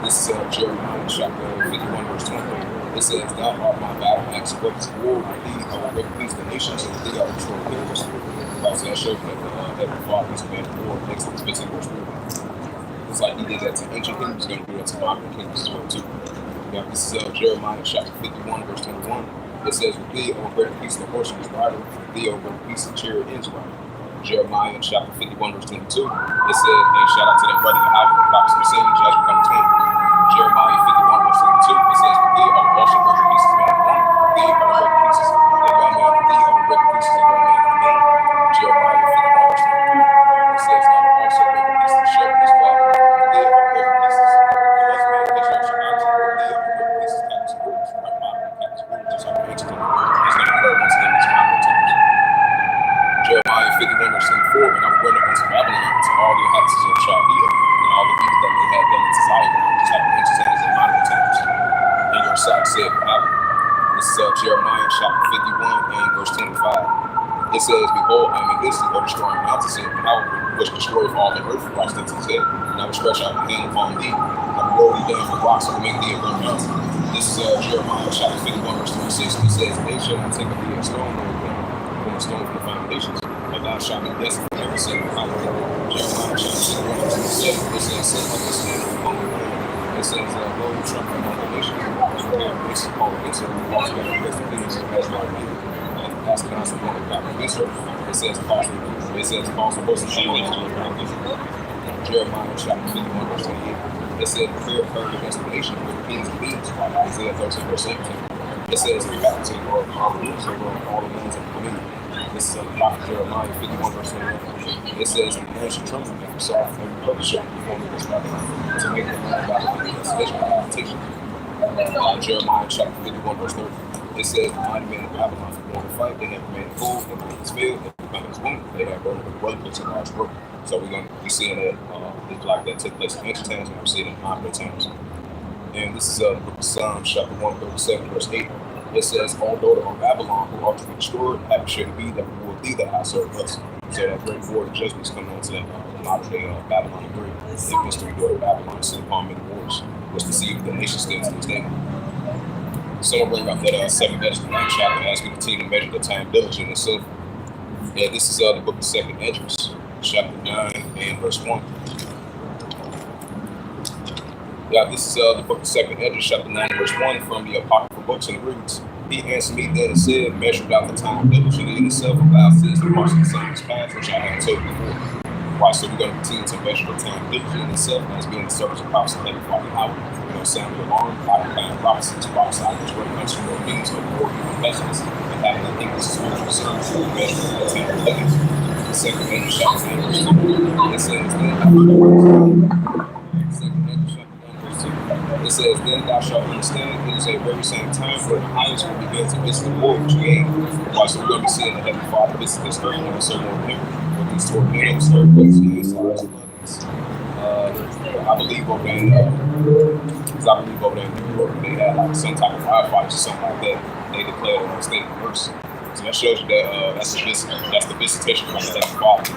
This is Jeremiah chapter 51 verse 20. It says, thou art my battle axe, what is war with thee? I will break peace the nations, and with thee I will destroy kingdoms. Right, so that shows that the Father is going to war. Exodus 15 verse 4. It's like he did that to ancient kingdoms, he's going to do that to modern kingdoms as well too. Yeah, this is Jeremiah chapter 51 verse 21. It says, with thee I will break a piece of the horse and his rider, with thee I will break a piece of the chariot and his rider. Jeremiah chapter 51 verse 22. It said, and shout out to that brother Yahweh, the prophets of the same as we come to him. Jeremiah 51 verse 22. It says, with thee I will also break the pieces of man one, with thee I will break the pieces of the young man, with thee I will break the pieces of the young man and man. Jeremiah 51 verse 23. It says, I will also break the pieces of the shepherd as well, with thee I will break the pieces of the husband, and Israel shall ask, with thee I will break the pieces of captives' rulers, right? Modern captives' rulers, just like the ancient kingdom. It's going to occur once again in these modern times. Jeremiah 51 verse 24, and I will run up unto Babylon, to all the inhabitants of Chaldea, and all the people that they had done into Zion, just like the ancient times and modern times. And your sight said, forever. This is Jeremiah chapter 51 and verse 25. It says, behold, I am in this or destroying mountains, and power which destroyeth all the earth, Christ into his head. And I will stretch out my hand upon thee, I will roll thee down with rocks, and make thee a great mountain. This is Jeremiah chapter 51 verse 26. It says, they shall not take of thee a stone, nor a stone from the foundations, but thou shalt be desolate from every single power. Jeremiah chapter 51 verse 27. It says, set up a standard upon the land. It says, blow the trumpet among the nations, and prepare a place called against her, and also got a place of things as my people. And that's the gospel of God against her. It says, cause the voice of shame around Israel. Jeremiah chapter 51 verse 28. It says, prepare her against the nation with kings and beings, like Isaiah 13 verse 17. It says, we got to take all the lands of the community. This is prophet Jeremiah 51 verse 21. It says, and man should tremble and sorrow for every purpose shall be performed against Babylon, to make the land Babylon against Israel habitation. Jeremiah chapter 51 verse 30. It says, the mighty men of Babylon were born to fight, they have remained full, their mind is failed, their mind is wounded, they have burned with dwelling place and large work. So we're going to be seeing that it's like that took place in ancient times, and we're seeing it in modern times. And this is the book of Psalms, chapter 137, verse 8. It says, all daughter of Babylon who ought to be destroyed, happy shall it be that reward thee that I serve us. So that great war of judgment is coming onto that modern day Babylon the Great. And mystery daughter of Babylon sent upon many wars, which deceived the nation still to this day. So we'll bring up that second Ezra, the 9th chapter, as we continue to measure the time diligent and so. Yeah, this is the book of second Ezra, chapter 9 and verse 1. Yeah, this is the book of second Ezra, chapter 9 verse 1 from the Apocryphal books, and it reads, he answered me then and said, measured out the time diligently in itself, and thou saidst the parts of the same is past, which I had told you before. Right, so we're going to continue to measure the time diligently in itself as being the service of prophecy that we walking out. We're going to sound the alarm, occupying prophecies, prophesy which great country or means of war and pestilence, and having an English spiritual service to measure the time diligently. Second Ezra chapter 9 verse 2. It says, it says, then thou shalt understand it is a very same time where the highest will begin to visit the war which we aim. Right, so we're going to be seeing the Heavenly Father visit this earth and so more than ever with these tornadoes, earthquakes, landslides, floodings. I believe over there in New York, they had like some type of wildfires or something like that. They declared a state of emergency. So that shows you that that's the visitation from the Heavenly Father.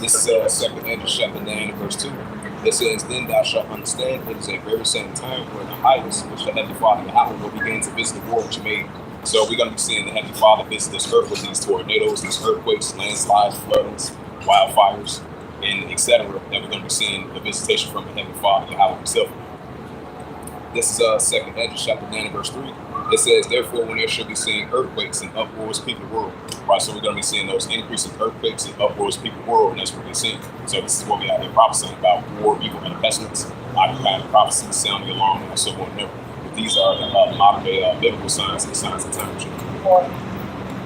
This is second Ezra chapter 9 verse 2. It says, then thou shalt understand it is a very same time where the highest, which the Heavenly Father Yahweh will begin to visit the war which you made. So we're going to be seeing the Heavenly Father visit this earth with these tornadoes, these earthquakes, landslides, floodings, wildfires, and etc. That we're going to be seeing a visitation from the Heavenly Father Yahweh himself. This is second Ezra chapter 9 verse 3. It says, therefore, when there shall be seen earthquakes and uproars people the world. Right, so we're going to be seeing those increasing earthquakes and uproars people the world, and that's what we're seeing. So this is what we have been prophesying about: war, evil, and pestilence, occupying prophecy, sounding alarm, and so on. these are the modern day biblical signs and signs of times.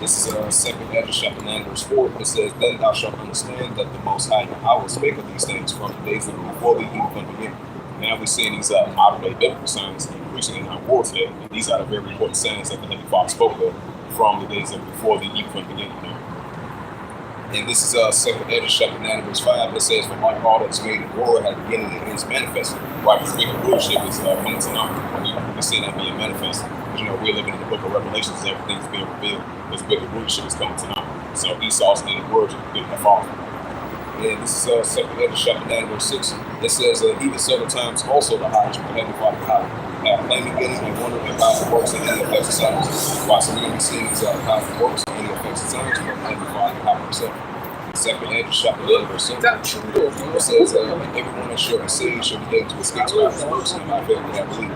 This is 2nd Ezra chapter 9 verse 4. It says, "Then thou shalt understand that the Most High Yahweh spake of these things from the days that were before the evil from the beginning." Now we're seeing these modern day biblical signs increasing in our warfare, and these are the very important signs that the Heavenly Father spoke of from the days of before the evil from the beginning. And this is 2nd Ezra chapter 9 verse 5. It says, "For like all that is made in war had beginning and ends manifested." Right, because wicked rulership is coming to naught. We see that being manifested. Because, we're living in the book of Revelations, everything's being revealed. This wicked rulership is coming to naught. So Esau's any words are getting that fall. And this is 2nd Ezra chapter 9 verse 6. It says, "Even several times also the highest with the Heavenly Father have plain beginning and wondering about the works and any effects of signs." Why? So we're going to be seeing these powerful works and any effects of signs from the Heavenly Father himself. 2nd Ezra chapter 11 verse 7. It says, "And everyone that shall be saved shall be able to escape to our works and by faith we have believed."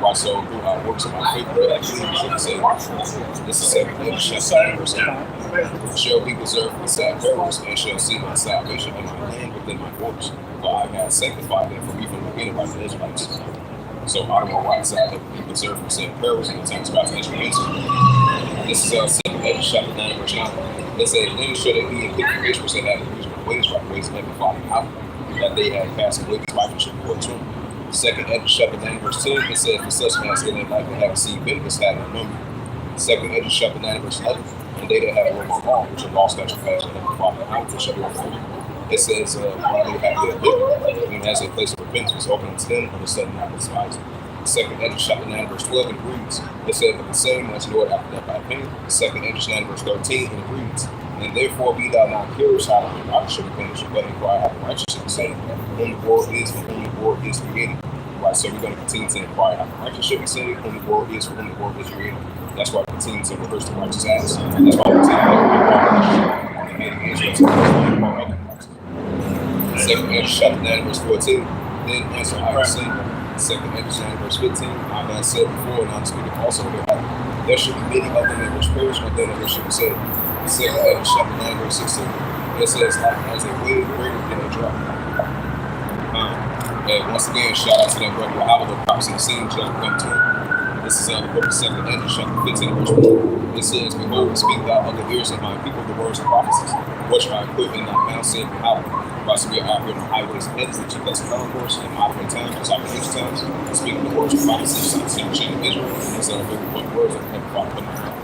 Why? So through our works and by faith we have believed, we shall be saved. This is 2nd Ezra chapter 9 verse 8. "Shall be preserved from sad perils and shall see my salvation in my land within my borders. For I have sanctified them for me from the beginning by the Israelites." So I don't know why it's out there be preserved from sad perils and the times about the Israelites. This is 2nd Ezra chapter 9 verse 9. It says, "Then shall they be in good condition which they have the reason of ways right ways of Heavenly Father out, that they have passed away this life and should go to him." 2nd Ezra chapter 9 verse 10. It says, "For such as in their life that have seen benefits have no number." 2nd Ezra chapter 9 verse 11. "And they that have a room of all, which are lost that shall pass with Heavenly Father out, which shall be over." It says, "While they have their liberty, and as a place of repentance open unto them, on the sudden not despised." 2nd Ezra chapter 9 verse 12, and it reads, it says, "But the same as Lord after death by pain." 2nd Ezra 9 verse 13, and it reads, "And therefore be thou not curious how the unrighteous shall be punished, but inquire how the righteous shall be saved, whom the world is, for whom the world is created." Right, so we're going to continue to inquire how the righteous shall be saved, whom the world is, for whom the world is created. That's why we continue to rehearse the righteous acts. That's why we continue to rehearse the righteous. 2nd Ezra chapter 9 verse 14. "Then answer I have said." 2nd Ezra 9 verse 15. "I have said before, and I am speaking also hereafter. There should be many of them that which perish, but then others should be saved." 2nd Ezra chapter 9 verse 16. It says, "Like as a wave greater than a drop." And once again, shout out to that brother Howard, the prophecy and scene, chapter 1. This is the book of 2nd Ezra chapter 15 verse 1. It says, "Behold, speak thou of the ears of my people the words of prophecies, which I put in thy mouth, saying, Howard." Whilst we are out here on the highways and hedges that you place upon course in modern times, just like in ancient times, speaking the words of prophecies to the children of Israel, and these are the very important words that the Heavenly Father put in their mouth.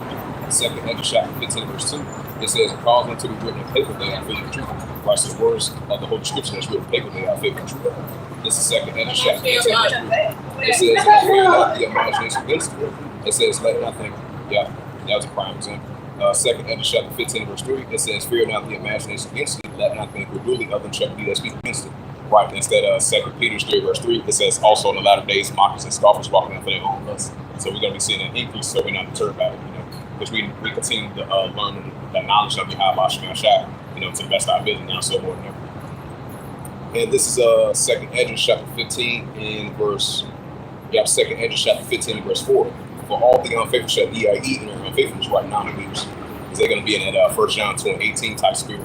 2nd Ezra chapter 15 verse 2. It says, "Cause them to be written in paper, they are filled with truth." Right, so the words of the Holy Scripture that's written in paper, they are filled with truth. This is 2nd Ezra chapter 15 verse 3. It says, "Fear not the imagination against it." It says, "Let nothing," yeah, that was a prime example. 2nd Ezra chapter 15 verse 3. It says, "Fear not the imagination against it, let not think really of them shall be that speak against it." Right, instead of 2nd Peter 3 verse 3, it says, "Also in the latter days mockers and scoffers walking after their own lusts." So we're going to be seeing an increase, so we're not deterred by it, because we continue to learn the knowledge of Yahweh Shema Shai, to the best of our ability now, so more than ever. And this is 2nd Ezra chapter 15 in verse, 2nd Ezra chapter 15 verse 4. "For all the unfaithful shall ye eat in their unfaithfulness," right, non-believers. Because they're going to be in that 1 John 2:18 type spirit.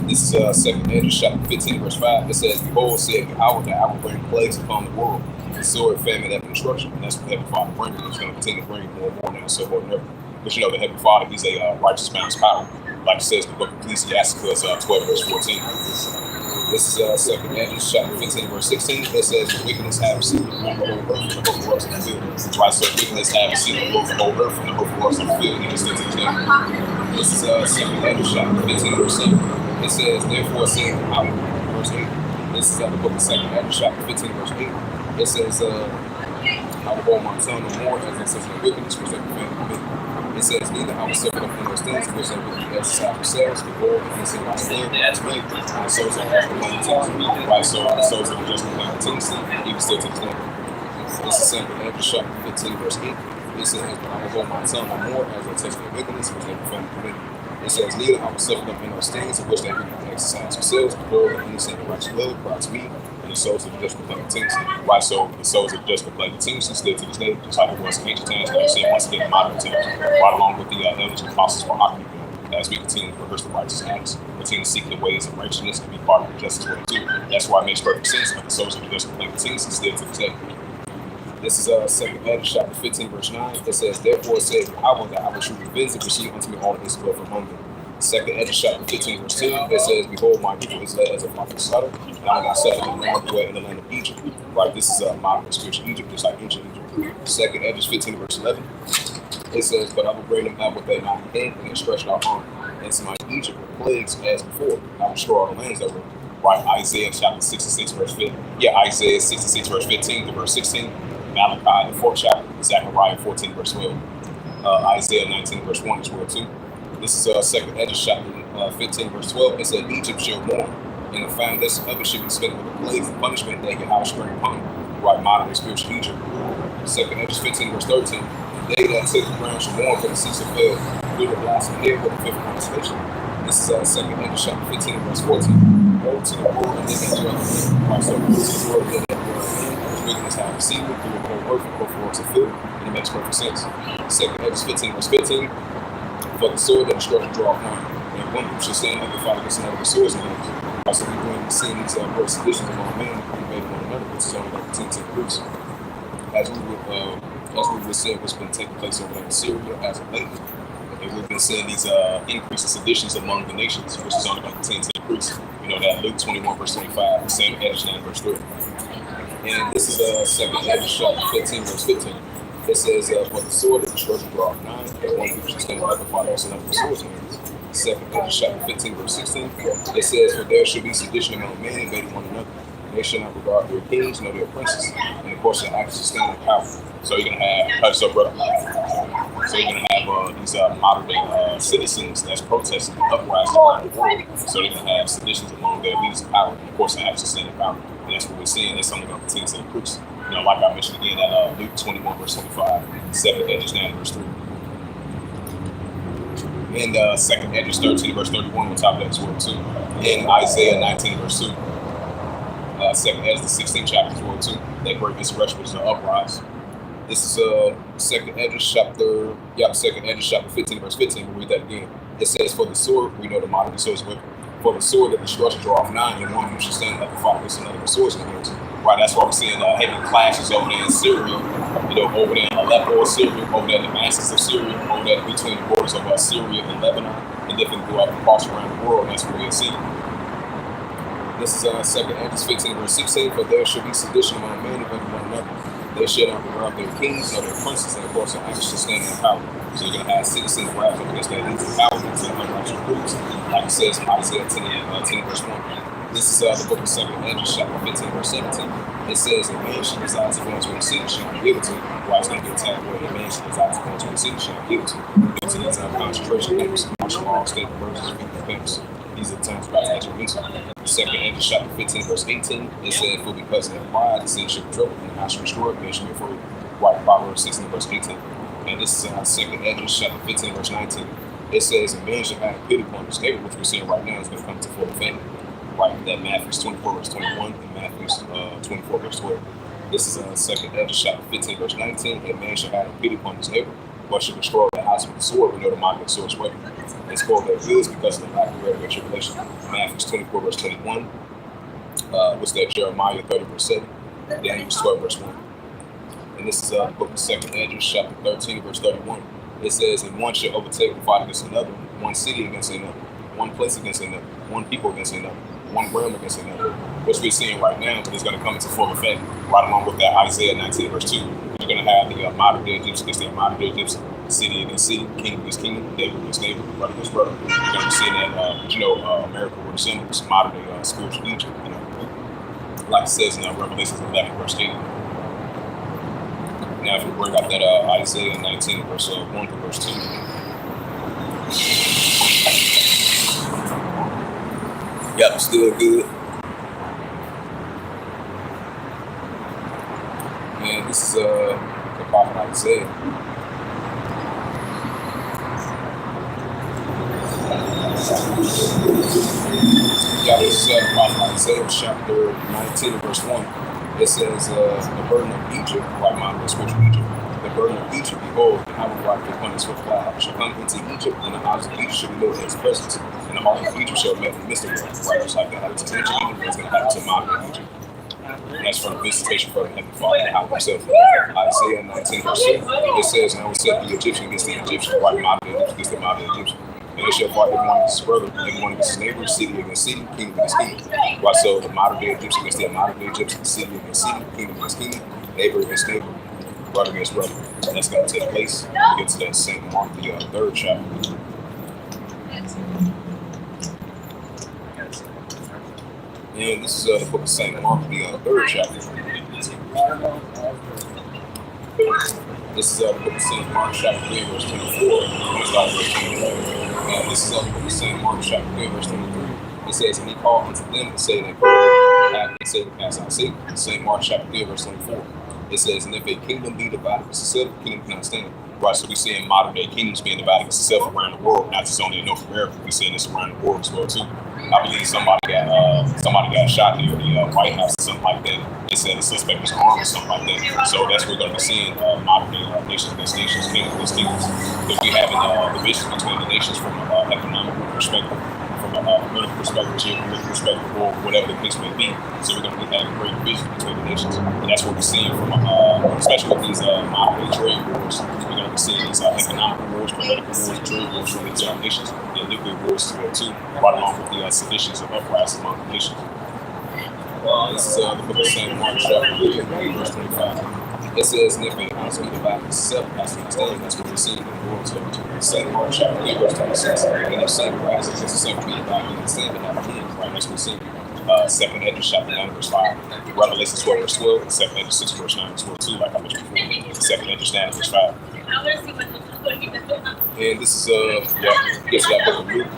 This is 2nd Ezra chapter 15 verse 5. It says, "Behold, said Yahweh, that I will bring plagues upon the world, and sword, famine, and destruction." And that's what the Heavenly Father brings. He's going to continue to bring more and more now, so more than ever. Because the Heavenly Father, He's a righteous man's power. Like it says in the book of Ecclesiastes 12 verse 14. This is 2nd Ezra chapter 15 verse 16. It says, "Wickedness have seen the whole earth and the whole works of the field." Right, so wickedness have seen the whole earth and the whole works of the field. He just still to this day. This is 2nd Ezra chapter 15 verse 7. It says, "Therefore saying out," verse 8. This is the book of 2nd Ezra chapter 15 verse 8. It says, "I will hold my tongue no more as it says in wickedness which they prevent commit." It says, "Neither I will suffer them from those things which they wicked exercise themselves, behold, and they say my slave has made, and the souls that have complained continuously." Right, so the souls that are just complained continuously, even still to this day. This is 2nd Ezra chapter 15 verse 8. It says, "But I will hold my tongue no more as they test their wickedness which they prevent commit." It says, "Neither I will suffer them in those things in which they wicked exercise themselves, behold, the innocent and righteous blood brought to me, and the souls that are just complained continuously." Right, so the souls that are just complained continuously still to this day, just like it was in ancient times, and we're seeing once again in modern times, right along with the elders and apostles for Hockey, as we continue to rehearse the righteous acts, continue to seek the ways of righteousness and be part of the justice way too. That's why it makes perfect sense that the souls that are just complained continuously still to this day. This is Second Edge, chapter 15, verse 9. It says, "Therefore said Yahweh that I will shoot revenge and receive unto me all of Israel from among them." Second Edge, chapter 15, verse 10. It says, "Behold, my people is led as a flock of slaughter, and I will not suffer them now dwell in the land of Egypt." Right, this is modern spiritual Egypt, just like ancient Egypt. Second Edge 15, verse 11. It says, "But I will bring them out with a mighty hand and a stretched out arm, and smite Egypt with plagues as before. I will destroy all the lands that were." Right, Isaiah chapter 66, verse 15. Yeah, Isaiah 66, verse 15 to verse 16. Malachi, the 4th chapter. Zechariah 14, verse 12. Isaiah 19, verse 1 as well, too. This is Second Edge, chapter 15, verse 12. It said, "Egypt shall mourn, and the foundation of it shall be spent with the plagues and punishment that Yahweh spring upon it." Right, modern spiritual Egypt. Second Edge 15, verse 13. "They that take the ground shall mourn for the seats of hell, with the blast of hail, with the fifth constellation." This is Second Edge, chapter 15, verse 14. "Go to the world and they that dwell in it." Right, so go to the world and they that dwell in it. As wickedness have received it, through the whole earth and both worlds are filled, and it makes perfect sense. Second Edge 15, verse 15. "For the sword that destruction draweth nigh, and one who shall stand up and fight against another with swords in hands." Right, so we're going to see these great seditions among men who made one another, which is only going to continue to increase. As we were saying, what's been taking place over there in Syria as of late, and we've been seeing these increasing seditions among the nations, which is only going to continue to increase. You know that Luke 21, verse 25, the same Edge 9, verse 3. And this is Second Edge, chapter 15, verse 15. It says, "For the sword of destruction draweth nigh, and one who shall stand up and fight against another with swords in hands." Second Edge, chapter 15, verse 16. It says, "For there shall be sedition among men, invading one another. They shall not regard their kings nor their princes, and of course, their acts to stand in power." So you're gonna have so brother. So you're gonna have these modern day citizens that's protesting, uprising around the world. So they're gonna have seditions among their leaders of power, and of course, their acts to stand in power. And that's what we're seeing. It's only gonna continue to increase. You know, like I mentioned again, that Luke 21, verse 25, Second Edge 9, verse 3. And Second Edge 13, verse 31 on top of that as well too. And Isaiah 19, verse 2. Second Edge, the 16th chapter as well too. That great insurrection was an uprise. This is Second Edge chapter 15, verse 15. We'll read that again. It says, "For the sword," we know the modern sword is weapon. "For the sword that destruction draweth nigh, and one who shall stand up and fight against another with swords in their hands." Right, that's why we're seeing heavy clashes over there in Syria. You know, over there in Aleppo, Syria, over there in Damascus of Syria, over there between the borders of Syria and Lebanon, and different go out across around the world. That's where we'll see. This is Second Edge 15, verse 16. "For there shall be sedition among men, invading one another. They shall not regard their kings nor their princes, and of course their acts to stand in power." So you're going to have citizens rise up against their leaders of power and to unrighteous rulers, like it says in Isaiah 10, verse 1. This is the book of Second Edge, chapter 15, verse 17. It says, "A man should desire to go into a city, shall not be able to." Why it's going to be a time where a man should desire to go into a city, shall not be able to. Due to these concentration camps, martial law, state versus people camps. These are the times about natural mental. Second Edge, chapter 15, verse 18. It said, "For because they pride, the city shall be troubled, and the house shall be destroyed, and they shall be afraid." Right, Proverbs 16, verse 18. And this is Second Edge, chapter 15, verse 19. It says, "A man shall have pity upon his neighbor," which we're seeing right now is going to come to full effect. Right, that Matthew 24, verse 21, and Matthew 24, verse 12. This is Second Edge, chapter 15, verse 19. "A man shall have pity upon his neighbor, but shall destroy the house with the sword." We know the modern sword is weapon. They spoil their goods because of the lack of great tribulation. Matthew 24, verse 21. What's that? Jeremiah 30, verse 7. Daniel 12, verse 1. And this is the book of Second Edge, chapter 13, verse 31. It says, "And one shall overtake and fight against another, one city against another, one place against another, one people against another, one realm against another." Which we're seeing right now, but it's going to come into full effect right along with that Isaiah 19, verse 2. You're going to have the modern day Egyptians against the modern day Egyptians, city against city, kingdom against kingdom, neighbor against neighbor, brother against brother. You're going to be seeing that, America will resemble modern day spiritual Egypt, you know, like it says in Revelation 11, verse 8. Now, if we bring up that Isaiah 19, verse 1 to verse 2. Yep, still good. And this is the prophet Isaiah. Yeah, this is the prophet Isaiah, chapter 19, verse 1. It says, "The burden of Egypt," like modern spiritual Egypt, "the burden of Egypt, behold, I will ride upon the swift cloud, shall come into Egypt, and the house of Egypt shall be known in his presence, and the heart of Egypt shall melt in the midst of it." Right, just like that happened to ancient Egypt, it's going to happen to modern Egypt. that's from the visitation from the Heavenly Father and how himself. Isaiah 19 verse 2, it says, and I will set the Egyptian against the Egyptian, right, modern Egyptian against the modern Egyptian. And they shall fight everyone against his brother, everyone against his neighbor, city against city, kingdom against kingdom. Right, so the modern day Egyptian against the modern day Egyptian, city against city, kingdom against kingdom, neighbor against neighbor, brother against brother. And that's going to take place when we get to that St. Mark, the third chapter. And this is the book of St. Mark, the third chapter. This is the book of St. Mark, chapter 3, verse 24. And this is the book of St. Mark, chapter 3, verse 23. It says, and he called unto them to say that they say to pass out Satan. St. Mark, chapter 3, verse 24. It says, and if a kingdom be divided against itself, the kingdom cannot stand. Right, so we see in modern day kingdoms being divided against itself around the world, not just only in North America. We see this around the world as well too. I believe somebody got shot near the White House or something like that. They said the suspect was armed or something like that. So that's what we're going to be seeing modern day nations against nations, kingdoms against kingdoms. Because we having divisions between the nations from an economic perspective, from a political perspective, geopolitical perspective, or whatever the case may be. So we're going to be having great divisions between the nations. And that's what we're seeing from, especially with these modern day trade wars. We're going to be seeing these economic wars, political wars, trade wars from these nations, and nuclear wars as well too, right along with the seditions of uprising among the nations. This is the book of St. Mark, chapter 3, verse 25. It says, and if a house be divided itself, that's what we're seeing in the world. So St. Mark, chapter 3, verse 26. And if St. Christ is itself be divided against the same, but not again, right? That's what we're seeing. Second Hedges, chapter 9, verse 5. Revelation 12, verse 12. And Second Hedges 6, verse 9 as well too, like I mentioned before. Second Hedges 9, verse 5. And this is that book of Luke.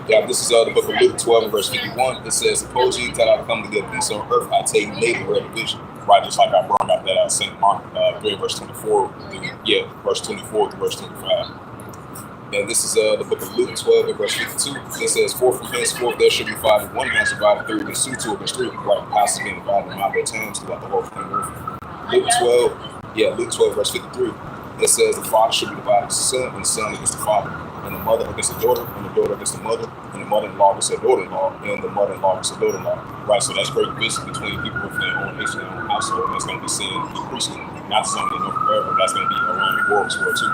Yeah, this is the book of Luke 12 and verse 51. It says, suppose ye that I come to give peace on earth, I tell you later a division. Right, just like I brought out that St. Mark 3, verse 24, verse 24 to verse 25. And this is the book of Luke 12 and verse 52. It says, for from henceforth there shall be five in one house divided three against two against three. Right, houses being divided in moderate times throughout the whole thing. Luke 12, verse 53. It says, the father should be divided against the son, and the son against the father, and the mother against the daughter, and the daughter against the mother, and the mother-in-law against the daughter-in-law, and the mother-in-law against the daughter-in-law. Right, so that's great division between people within their own nation, their own household. That's going to be seen increasingly, not just only in North America, but that's going to be around the world as well too.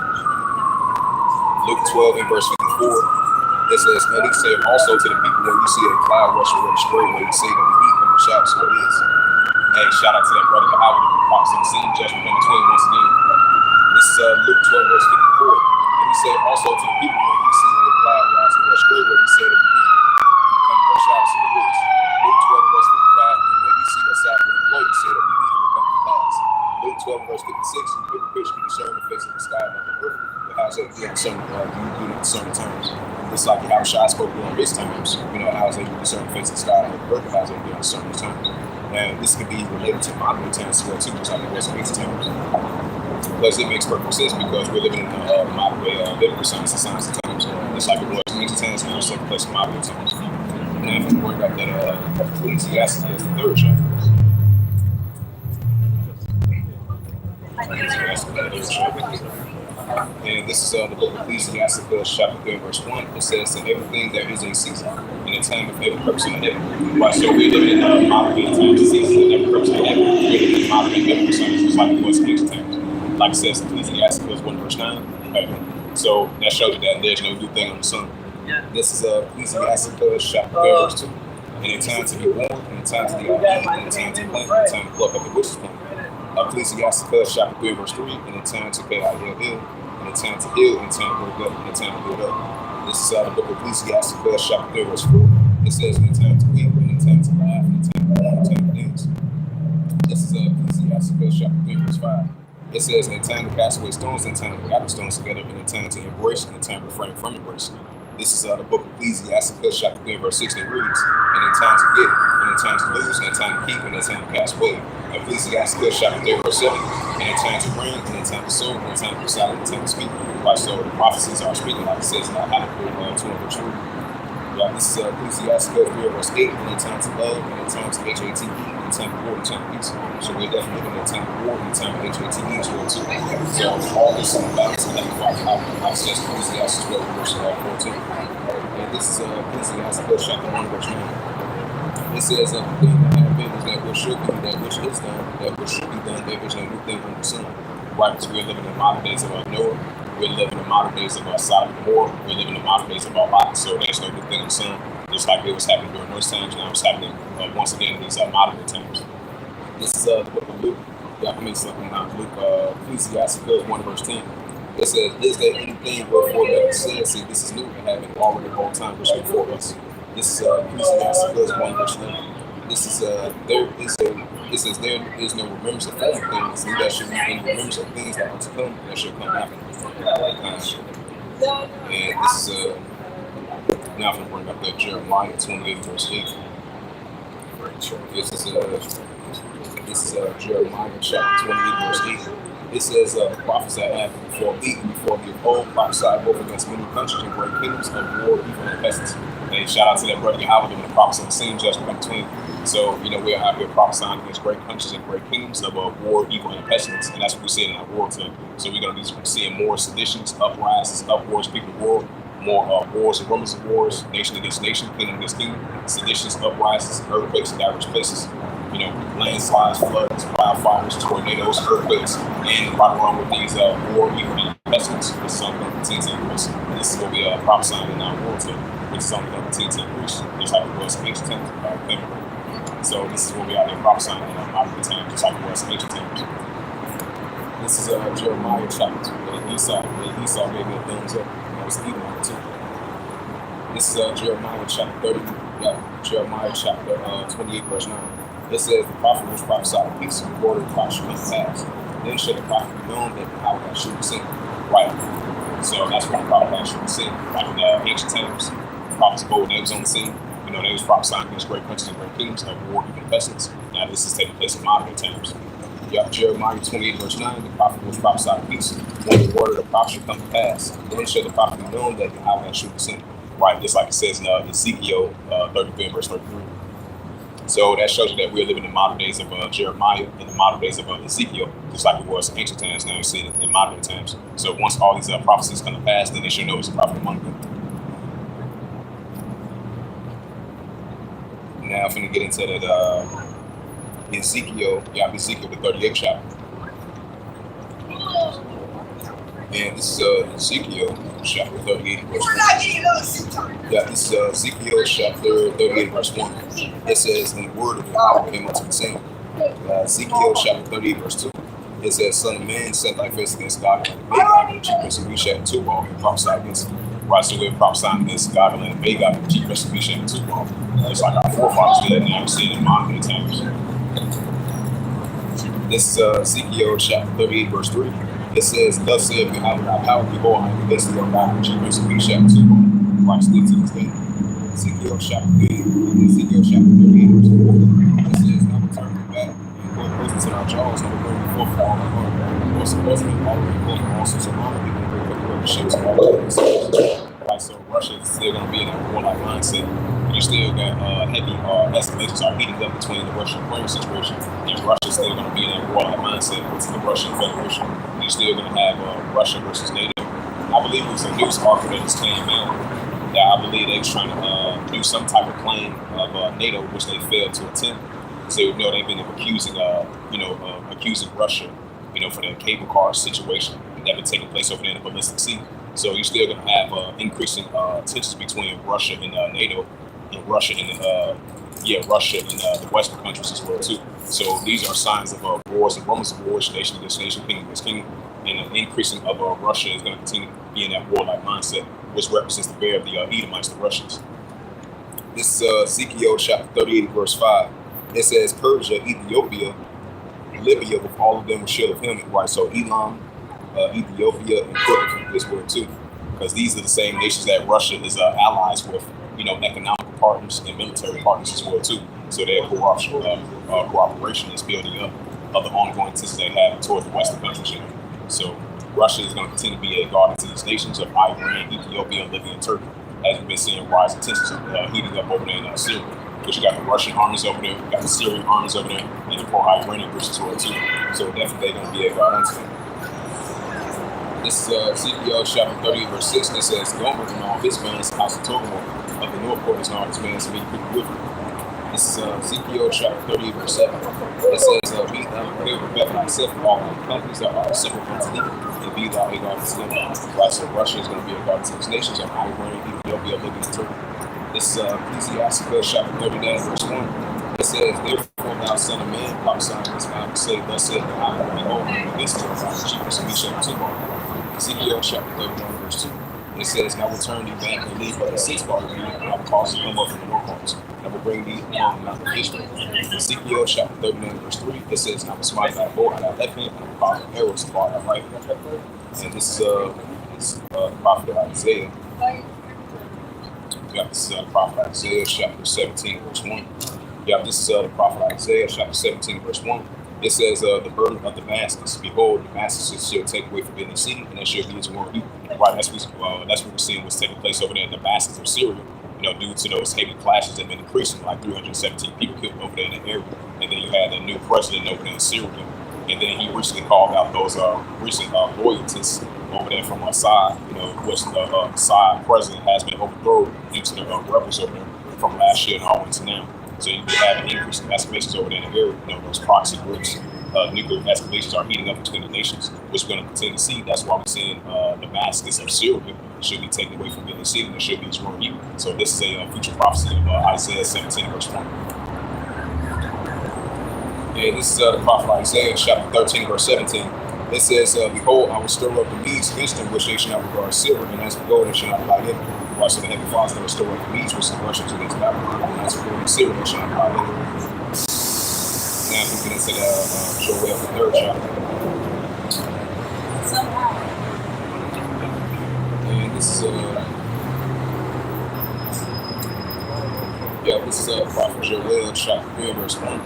Luke 12 and verse 54. It says, and he said also to the people, when you see a cloud rush over the spray, when you see them eat them, shout, so it is. Hey, shout out to that brother, the Howard, and Fox, and seeing judgment in between once again. This is Luke 12, verse 54. And he said also to the people, when you see a cloud rise over the spray, when you say them eat them, shout, so it is. Luke 12, verse 55. And when you see the south wind blow, you say them eat them, come to pass. Luke 12, verse 56. You get the fish, you discern the face of the sky and the earth. How's it doing certain times? It's like how Shai spoke during his times. How's they doing certain face of the sky and the earth, how's they doing certain times. And this can be related to modern times as well too, just like it was in ancient times. Because it makes perfect sense because we're living in a modern way biblical science and science of times. It's like it was in ancient times and also place in modern times. And if you worry about that Ecclesiastes is the third chapter. And this is the book of Ecclesiastes, chapter 3, verse 1. It says, that everything there is a season, and a time of every purpose in heaven. Right, so we're living in modern day times, a season, and every purpose in heaven. We're living in modern day biblical science, just like it was in ancient times. Like it says, Ecclesiastes 1, verse 9. Right? So that shows you that there's no new thing on the sun. This is Ecclesiastes, chapter 3, verse 2. And a time to be born, and a time to be ordained, and a time to plant, and a time to pluck up the wishes plant. Ecclesiastes chapter 3, verse 3, and a time to pay out your bill, and a time to heal, and a time to break up, and a time to build up. This is the book of Ecclesiastes chapter 3, verse 4. It says, and a time to weep, and a time to laugh, and a time to mourn, and a time to dance. This is Ecclesiastes chapter 3, verse 5. It says, and a time to cast away stones, and a time to gather stones together, and a time to embrace, and a time to refrain from embracing. This is the book of Ecclesiastes chapter 3, verse 6, and it reads, and a time to get, and a time to lose, and a time to keep, and a time to cast away. Ecclesiastes chapter 3, verse 7, and a time to bring, and a time to sow, and a time to be silent, and a time to speak. Right, so the prophecies are speaking, like it says in Habakkuk 2 verse 3. Yeah, this is Ecclesiastes 3, verse 8, and a time to love, and a time to HATE, and a time to war, and a time to peace. So we're definitely living in a time of war, and a time of HATE as well too. So all this is balance and how says Ecclesiastes 12, verse 14. And this is Ecclesiastes chapter 1, verse 9. It says the thing that have been is that which should be, that which is done, that which should be done, there is no new thing under the sun. Right, because we're living in modern days of Noah, we're living in modern days of Sodom and Gomorrah, we're living in modern days of Lot. So there's no new thing under the sun. Just like it was happening during those times, now it's happening once again in these modern day times. This is the book of Luke. Luke, Ecclesiastes 1 verse 10. It says, "Is there anything wherefore that is said?" See, this is new and having already the whole time which before us. This is Ecclesiastes 1 verse 10. This is it says there is no remembrance of former things, neither should be any remembrance of things that are to come that shall come after. And this is now I'm going to bring up that Jeremiah 28 verse 8. This is Jeremiah chapter 28 verse 8. It says, the prophets that have before thee and before thee of old prophesied both against many countries and great kingdoms of war, evil, and pestilence. And shout out to that brother Yahweh when the prophets on the scene judgment between. So, we're out here prophesying against great countries and great kingdoms of war, evil, and pestilence. And that's what we see in our world today. So we're going to be seeing more seditions, uprisings, uproars, people of war, more wars and rumors of wars, nation against nation, kingdom against kingdom, seditions, uprisings, earthquakes in diverse places. Landslides, floods, wildfires, tornadoes, earthquakes, and right along with these war, evil, and pestilence. This is only going to continue to increase. And this is what we prophesying in our world today. This is only going to continue to increase, just like it was in ancient times. So this is what we out there prophesying in our modern times, just like it was in ancient times. This is Jeremiah chapter 2. Esau gave me a thumbs up. I was eating on it too. This is Jeremiah chapter 30. Jeremiah chapter 28 verse 9. It says, the prophet was prophesied peace and the word of God should come to pass. Then should the prophet be known that how God should be seen. Right. So that's when the prophet should be seen. Like in ancient times, the prophets of old, they was on the scene. They was prophesying against great countries and great kingdoms of war, evil, and pestilence. Now this is taking place in modern day times. Jeremiah 28 verse 9, the prophet was prophesied peace. When the word of the prophet should come to pass, then should the prophet be known that how God should be seen. Right. Just like it says in Ezekiel 33 verse 33. So that shows you that we're living in modern days of Jeremiah and the modern days of Ezekiel, just like it was in ancient times. Now you see it in modern times. So once all these prophecies come to pass, then they should know it's a prophet among them. Now I'm going to get into that Ezekiel the 38th chapter. And this is Ezekiel chapter 38 verse 1. This is Ezekiel chapter 38 verse 1. It says, and the word of God came unto the same. Ezekiel chapter 38 verse 2. It says, son of man, set thy face against God and Magog, the chief prince of Meshach and Tubal, and prophesy against him. Right, so we're prophesying against God and Magog, the chief prince of Meshach and Tubal. Just like our forefathers did, now we see it in modern day times. This is Ezekiel chapter 38 verse 3. It says, thus saith Yahweh thy power, behold, I am against thee, O God, the chief prince of Meshach and Tubal. Right, still to this day. Ezekiel chapter 38 verse 4. It says, I will turn them back and put poisons in our jaws, and will bring them forth all the harm. Also, all the people also surround people and bring up the ships and all the right, so Russia is still going to be in that warlike mindset. You still got heavy estimations are heating up between the Russian-Ukraine situation, and Russia's still going to be in that warlike mindset with the Russian Federation. You're still going to have Russia versus NATO. I believe it was a news article that just came out. I believe they was trying to do some type of claim of NATO, which they failed to attempt. So they've been accusing accusing Russia, for the cable car situation that been taking place over there in the Baltic Sea. So you're still going to have increasing tensions between Russia and NATO, and Russia and the Western countries as well too. So these are signs of wars and rumors of wars, nation against nation, kingdom against kingdom, and the increasing of Russia is going to continue to be in that warlike mindset, which represents the bear of the Edomites, the Russians. This is Ezekiel chapter 38 verse 5. It says, Persia, Ethiopia, Libya, with all of them were short of him. Right, so Elam, Ethiopia, and Turkey as well too, because these are the same nations that Russia is allies with, economic partners and military partners as well too. So their cooperation is building up of the ongoing tensions they have towards the Western countries. So Russia is going to continue to be a guardian to these nations of Iran, Ethiopia, Libya, and Turkey, as we've been seeing rising tensions heating up over there in Syria. Because you got the Russian armies over there, you got the Syrian armies over there, and the pro-Iranian groups as well too. So definitely they're going to be a guardian to them. This is Ezekiel chapter 30 verse 6, and it says, Gomer and all his bands, house of Togarmah, of the north quarters and all his bands, to meet people with him. This is Ezekiel chapter 30, verse 7. It says, be thou prepared to prepare thyself for all thy companies that are assembled unto thee, and be thou a guard to them. Right, so Russia is going to be a guard to these nations, and Iran, Ethiopia, Libya, and Turkey. This is Ecclesiastes chapter 39, verse 1. It says, therefore, thou son of man, prophesy in this Bible, say, thus saith God, behold, this is the chiefest, and we shall tomorrow. Ezekiel chapter 31, verse 2. It says, and I will turn thee back and leave but the 6 part of you, and I will cause to come up from the north parts, and I will bring thee among the mountain of Israel. Ezekiel chapter 39, verse 3, it says, and I will smite thy bow at thy left hand, and I will cause the arrows to fall at thy right hand. And this is the prophet Isaiah. You got this prophet Isaiah chapter 17, verse 1. Yeah, this is the prophet Isaiah chapter 17, verse 1. It says, the burden of Damascus, behold, Damascus shall take away forbidden exceeding, and there shall be its more people. Right, that's what we're seeing was taking place over there in Damascus of Syria. Due to those heavy clashes that have been increasing, like 317 people killed over there in the area. And then you had a new president over there in Syria. And then he recently called out those recent loyalties over there from Assad, which the Assad president has been overthrown due to the rebels over there from last year and all the way to now. So you've been having increasing escalations over there in the area. Those proxy groups, nuclear escalations are heating up between the nations, which we're going to continue to see. That's why we're seeing Damascus of Syria should be taken away from getting seated and should be destroyed evil. So this is a future prophecy of Isaiah 17, verse 1. And this is the prophet Isaiah chapter 13, verse 17. It says, behold, I will stir up the Medes against them, which they shall not regard silver, and as for gold, they shall not lie in it. Watch the heavenly fathers that will stir up the Medes, which is Russians against Babylon, and as for gold and silver, they shall not lie in it. Now if we get into the Joel, the 3rd chapter. And this is prophet Joel chapter 3, verse 1.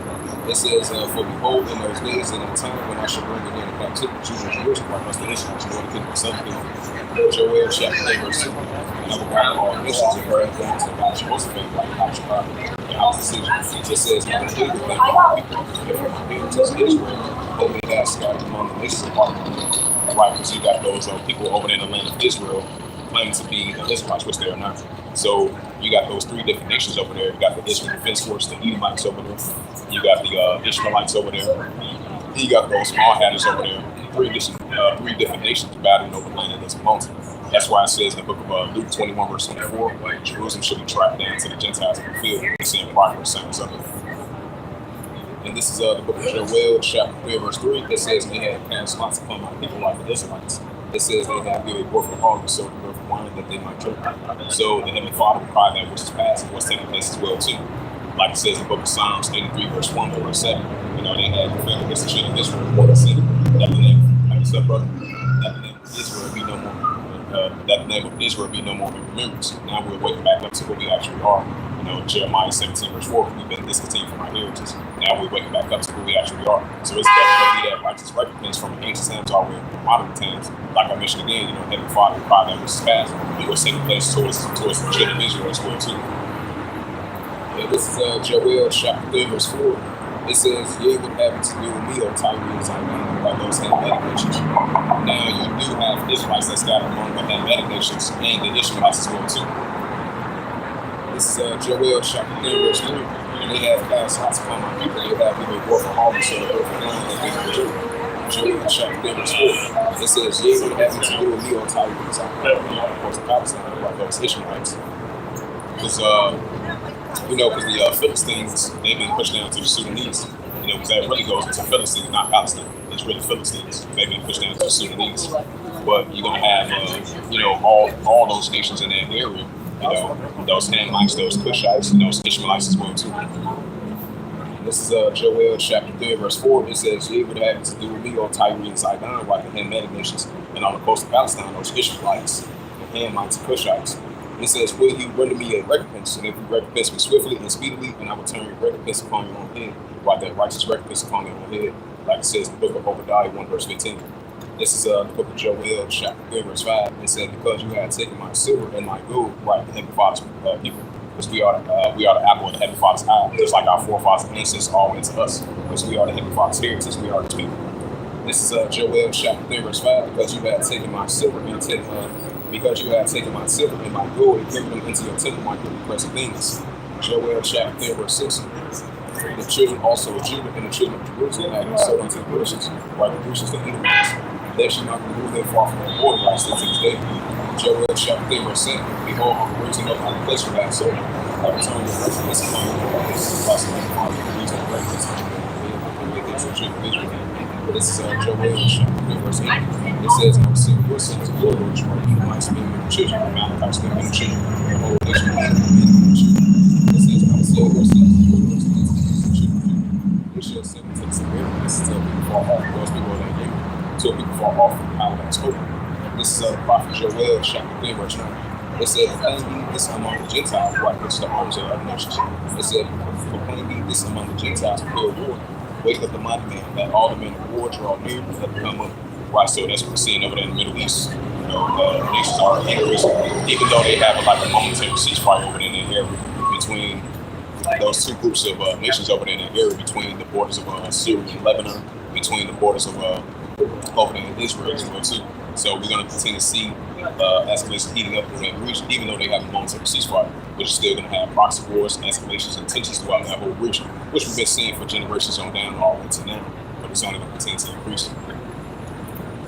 It says, for behold, in those days and in the time when I shall bring again the captivity of Judah and Jerusalem, like us the Israelites, and the kingdom of southern kingdom. Joel chapter 3, verse 2. And I will gather all nations and bring them to Mount Jehoshaphat, like Mount Shepard, and opposition. It says, and I will deal with them all people, and from the inheritance of Israel, that they have scattered among the nations of Babylon. Right, because you got those people over there in the land of Israel claiming to be the Israelites, which they are not. So you got those 3 different nations over there. You got the Israel Defense Force, the Edomites over there. You got the Ishmaelites over there. You got those small hatters over there. 3 different nations battling over the land that doesn't belong to them. That's why it says in the book of Luke 21, verse 24, Jerusalem should be tracked down to the Gentiles in the field and seeing progress signs of it. And this is the book of Joel, chapter 3, verse 3. It says, they had cast lots upon my people like the Israelites. It says they have given a for harvest, so the birth of wine that they might drink. So the heavenly Father will cry that which is past and what's taking place as well too. Like it says in the book of Psalms 83, verse 1 to verse 7. They had prepared against the children of Israel one sin. That the name, like what's up, brother? That the name of Israel be no more. That the name of Israel be no more in remembrance. Now we're waking back up to who we actually are. Jeremiah 17, verse 4, we've been discontinued from our heritage. Now we're waking back up to who we actually are. So it's definitely that righteous recompense from ancient times all the way to modern times. Like I mentioned again, Heavenly Father, God that was past, it was taking place towards the children of Israel as well too. And this is Joel chapter 3, verse 4. It says, ye would have to do with me, O Tyrians, I mean, by those Hamitic nations. Now you do have Israelites that scattered among the Hamitic nations and the Ishmaelites as well too. This is Joel chapter 3, verse 3. And they have cast lots upon my people. They have given war for harvest, so the earth and land that they can do. Joel chapter 3, verse 4. It says, ye would have to do with me, O Tyrians, I mean, of course, the Palestine, by those Ishmaelites. Because the Philistines, they've been pushed down to the Sudanese. Because that really goes into Philistines, not Palestine. It's really Philistines. They've been pushed down to the Sudanese. But you're going to have, all those nations in that area. Those Hamites, those Cushites, and those Ishmaelites as well too. This is Joel chapter 3, verse 4. It says, ye would have to do with me, O Tyre and Sidon, like the Hamitic nations, and on the coast of Palestine, those Ishmaelites, the Hamites, and Cushites. It says, will you render me a recompense? And if you recompense me swiftly and speedily, and I will turn your recompense upon your own head, like that righteous recompense upon your own head, like it says in the book of Obadiah 1, verse 15. This is the book of Joel, chapter 3, verse 5. It said, because you have taken my silver and my gold, right, the Heavenly Father's people, because we are the apple of the Heavenly Father's eye, just like our forefathers and ancestors are always to us, because we are the Heavenly Father's heritage, we are His people. This is Joel, chapter 3, verse 5. Because you have taken my silver and my gold and carried them into your temple, my good requested things. Joel chapter 10, verse 6. The children also of Judah and the children of Jerusalem had sold unto the Grecians, while the Grecians the Edomites. They should not remove them far from their border, like since this day. Joel chapter 10, verse 7. Behold, I'm raising up on the place where I sold them. I will turn your residence among the possible farm of the reason of residence of Israel. This is Joel chapter 10, verse 8. It says, I will send your sons of glory, which are Edomites, men and children, and Amalekites, men and children, and the whole nation, men and children. It says, I will send your sons of glory, which are they shall send to the Samaria. This is people far off. Those people that came to people far off from how that's spoken. This is the prophet Joel, chapter 3, verse 9. It said, proclaim ye this among the Gentiles, right? Which the arms of the other nations. It said, proclaim ye this among the Gentiles, prepare war. Wake up the mighty man, that all the men of war draw near, and let them come up. Right, so that's what we're seeing over there in the Middle East. You know, the nations are angry, even though they have like a momentary ceasefire over there in the area between those two groups of nations over there in the area, between the borders of Syria and Lebanon, between the borders of over there in Israel as well too. So we're going to continue to see escalations heating up in that region, even though they have a momentary ceasefire. But you're still going to have proxy wars, escalations, and tensions throughout that whole region, which we've been seeing for generations on down all the way to now. But it's only going to continue to increase.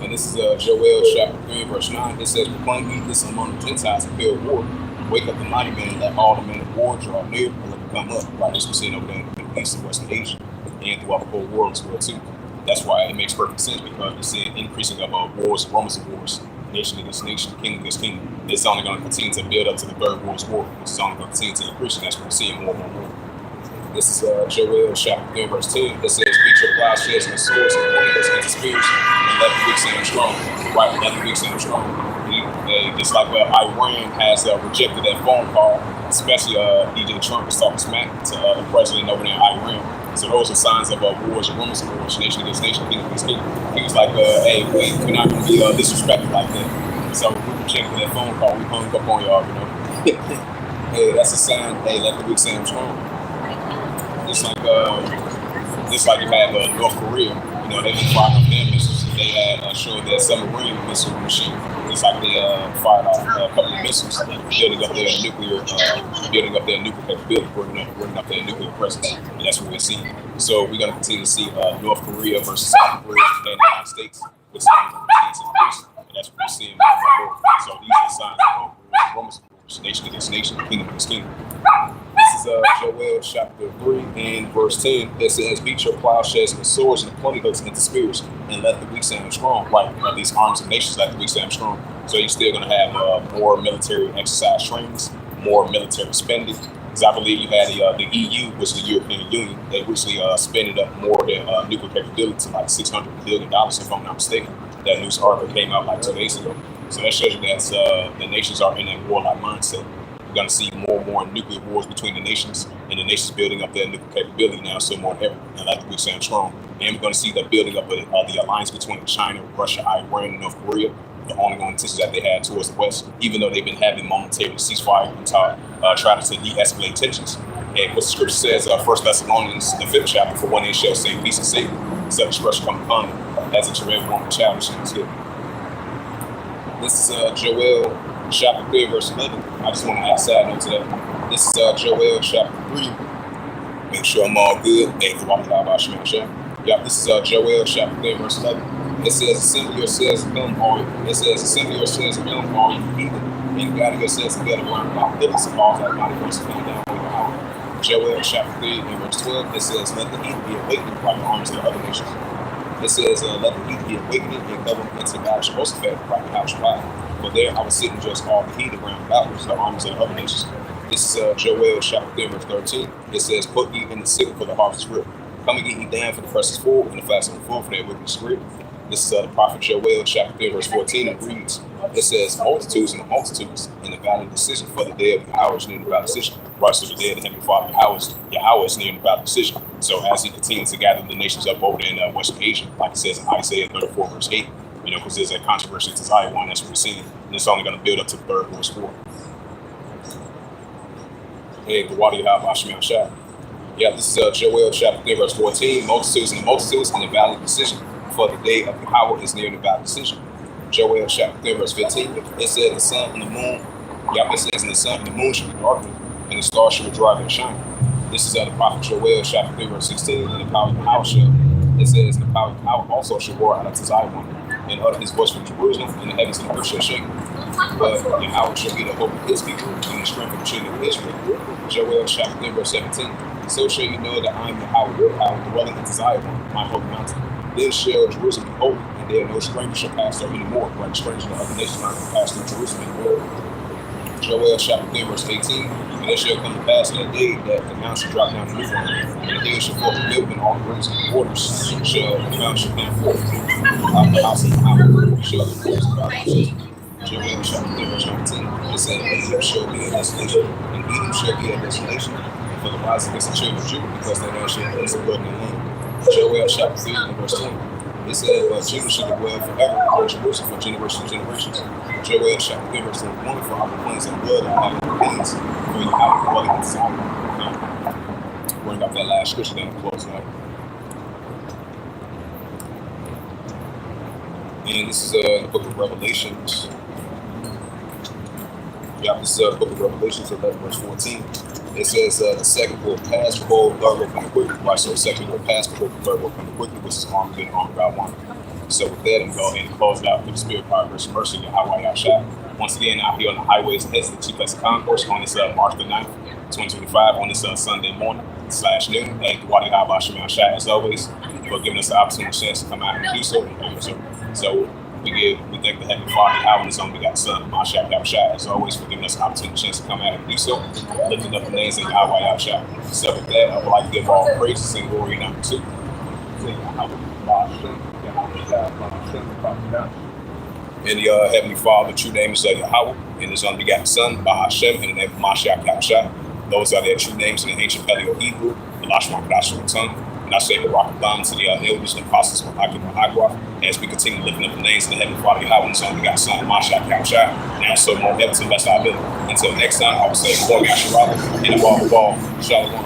And this is Joel chapter 3, verse 9. It says, proclaim ye this among the Gentiles, prepare war. Wake up the mighty man, let all the men of war draw near, and let them come up. Right, this we're seeing over there in the Middle East and Western Asia, and throughout the whole world as well too. That's why it makes perfect sense, because we're seeing increasing of wars, rumors of wars, nation against nation, kingdom against kingdom. It's only going to continue to build up to the third world war, which is only going to continue to increase, and that's what we're seeing more and more. This is Joel chapter 3, verse 10. It says, beat your plowshares and swords and pointers and spears, and let the weak stand strong. Right, let the weak stand strong. Just like Iran has rejected that phone call, especially DJ Trump was talking smack to the president over there in Iran. So those are signs of wars and rumors of wars, nation against nation, kingdom against kingdom. He was like, hey, we're not going to be disrespected like that. So we rejected that phone call. We hung up on y'all, you know. Hey, that's a sign. Hey, let the weak stand strong. Just like you have North Korea, you know, they've been firing up their missiles. They had showed their submarine missile machine. It's like they fired off a couple of missiles, building up their nuclear capability, bringing up their nuclear presence. And that's what we're seeing. So we're going to continue to see North Korea versus South Korea and the United States, which is going to continue to increase. And that's what we're seeing. So these are signs of Romans, nation against nation, kingdom against kingdom. This is Joel chapter 3 and verse 10. It says, beat your plowshares and swords and plenty hooks into spears, and let the weak stand strong. Like these arms of nations, let the weak stand strong. So you're still going to have more military exercise trainings, more military spending. Because I believe you had the EU, which is the European Union, they recently spending up more of their nuclear capability to like $600 billion, if I'm not mistaken. That news article came out like 2 days ago. So that shows you that the nations are in a warlike mindset. We're going to see more and more nuclear wars between the nations, and the nations building up their nuclear capability now so more than ever, and like we stand strong. And we're going to see the building up of the alliance between China, Russia, Iran, and North Korea, the ongoing intentions that they had towards the West, even though they've been having momentary ceasefire and trying to de-escalate tensions. And what the scripture says, 1 Thessalonians, the 5th chapter, for one they shall say peace and safety, except destruction come upon them, as a travail woman child, she is good. This is Joel chapter 3, verse 11. I just want to add a side note to that. This is Joel chapter 3. Make sure I'm all good. Hey, yeah, this is Joel chapter 3, verse 11. It says, assemble yourselves and come, all it says, assemble yourselves and come, all you heathen, and gather yourselves together around about pillars and all that mighty verses come down with your power. Joel chapter 3 and verse 12. It says, let the heathen be awakened by the arms of the other nations. It says, let the heathen be awakened and governed into God's Jehoshaphat by the house of God. But there I was sitting just all the heathen round about, which is the armies of the other nations. This is Joel chapter 3, verse 13. It says, put ye in the sickle for the harvest is ripe. Come and get ye down for the press is full, and the fast is full for their wickedness is great. This is the prophet Joel chapter 3, verse 14. It reads, it says, multitudes and multitudes in the valley of decision, for the day of Yahweh is near about decision. Right, so the day of the Heavenly Father Yahweh is near about decision. So as he continues to gather the nations up over there in Western Asia, like it says in Isaiah 34, verse 8, you know, because there's a controversy to Zion, that's what we're seeing. And it's only going to build up to the third world war. Hey, the water Yahweh Shah. Yeah, this is Joel chapter 3, verse 14. Multitudes and multitudes in the valley of decision, for the day of Yahweh is near the valley of decision. Joel chapter 3, verse 15. It says the sun and the moon. Yeah, it says, and the sun and the moon shall be darkened, and the stars shall drive and shine. This is the prophet Joel, chapter 3, verse 16, and the power of the house shall, it says, the power of the house also shall roar out of Zion, and utter his voice from Jerusalem, and the heavens and the earth shall shake. But Yahweh shall be the hope of his people, and the strength of the children of Israel. Joel, chapter 3, verse 17. So shall you know that I am Yahweh, your power, dwelling in Zion, my holy mountain. Then shall Jerusalem be holy, and there no stranger shall pass there anymore, like strangers of other nations not going to pass through Jerusalem anymore. Joel chapter 3, verse 18. And it shall come to pass in that day that the mount shall drop down the new one, and the hills shall flow with milk, and all the rivers and the waters shall, the mount shall come forth out of the house of the house, shall the waters of God. Joel chapter 3, verse 19. It said, Egypt shall be a desolation, and Edom shall be a desolation, for the rise against the children of Judah, because their land shall be the blood in the land. Joel chapter 3, verse 20. It said, but Judah shall dwell forever, and Jerusalem for generations and generations. Joel chapter 3, verse 21, for our complaints and blood and having complaints, for you have dwelling in Zion. Bring up that last scripture then and close out. And this is the book of Revelations. Yeah, this is the book of Revelations, 11, verse 14. It says, the second will pass, behold, the third will come quickly. Right, so the second will pass, behold, the third will come quickly, which is armed and armed God one. So with that, I'm going to close it out with the spirit, power, grace, and mercy, Yahweh Yahshua. Once again, out here on the highways and hedges of the chief place of concourse on this March the 9th, 2025, on this Sunday morning / noon. Thank you, Yahweh Yahshua, as always, for giving us the opportunity and chance to come out and do so. So we thank the Heavenly Father, Yahweh, and His only begotten Son, Mashiach Yahshua, as always, for giving us the opportunity and chance to come out and do so, lifting up the names of Yahweh Yahshua. So with that, I would like to give all praises and glory number 2. In the Heavenly Father, true name is Yahweh, and His only begotten Son, Bahashem, in the name of Mashiach Yahshua. Those are their true names in the ancient Paleo Hebrew, the Lashma Kadashua tongue. And I say the rock of to the elders and apostles of Akwa, as we continue lifting up the names of the Heavenly Father, Yahweh, and His only begotten Son, Mashiach Yahshua. Now, so more ever to the best of our ability. Until next time, I will say, Glory Yahshua, and above all, Shalom.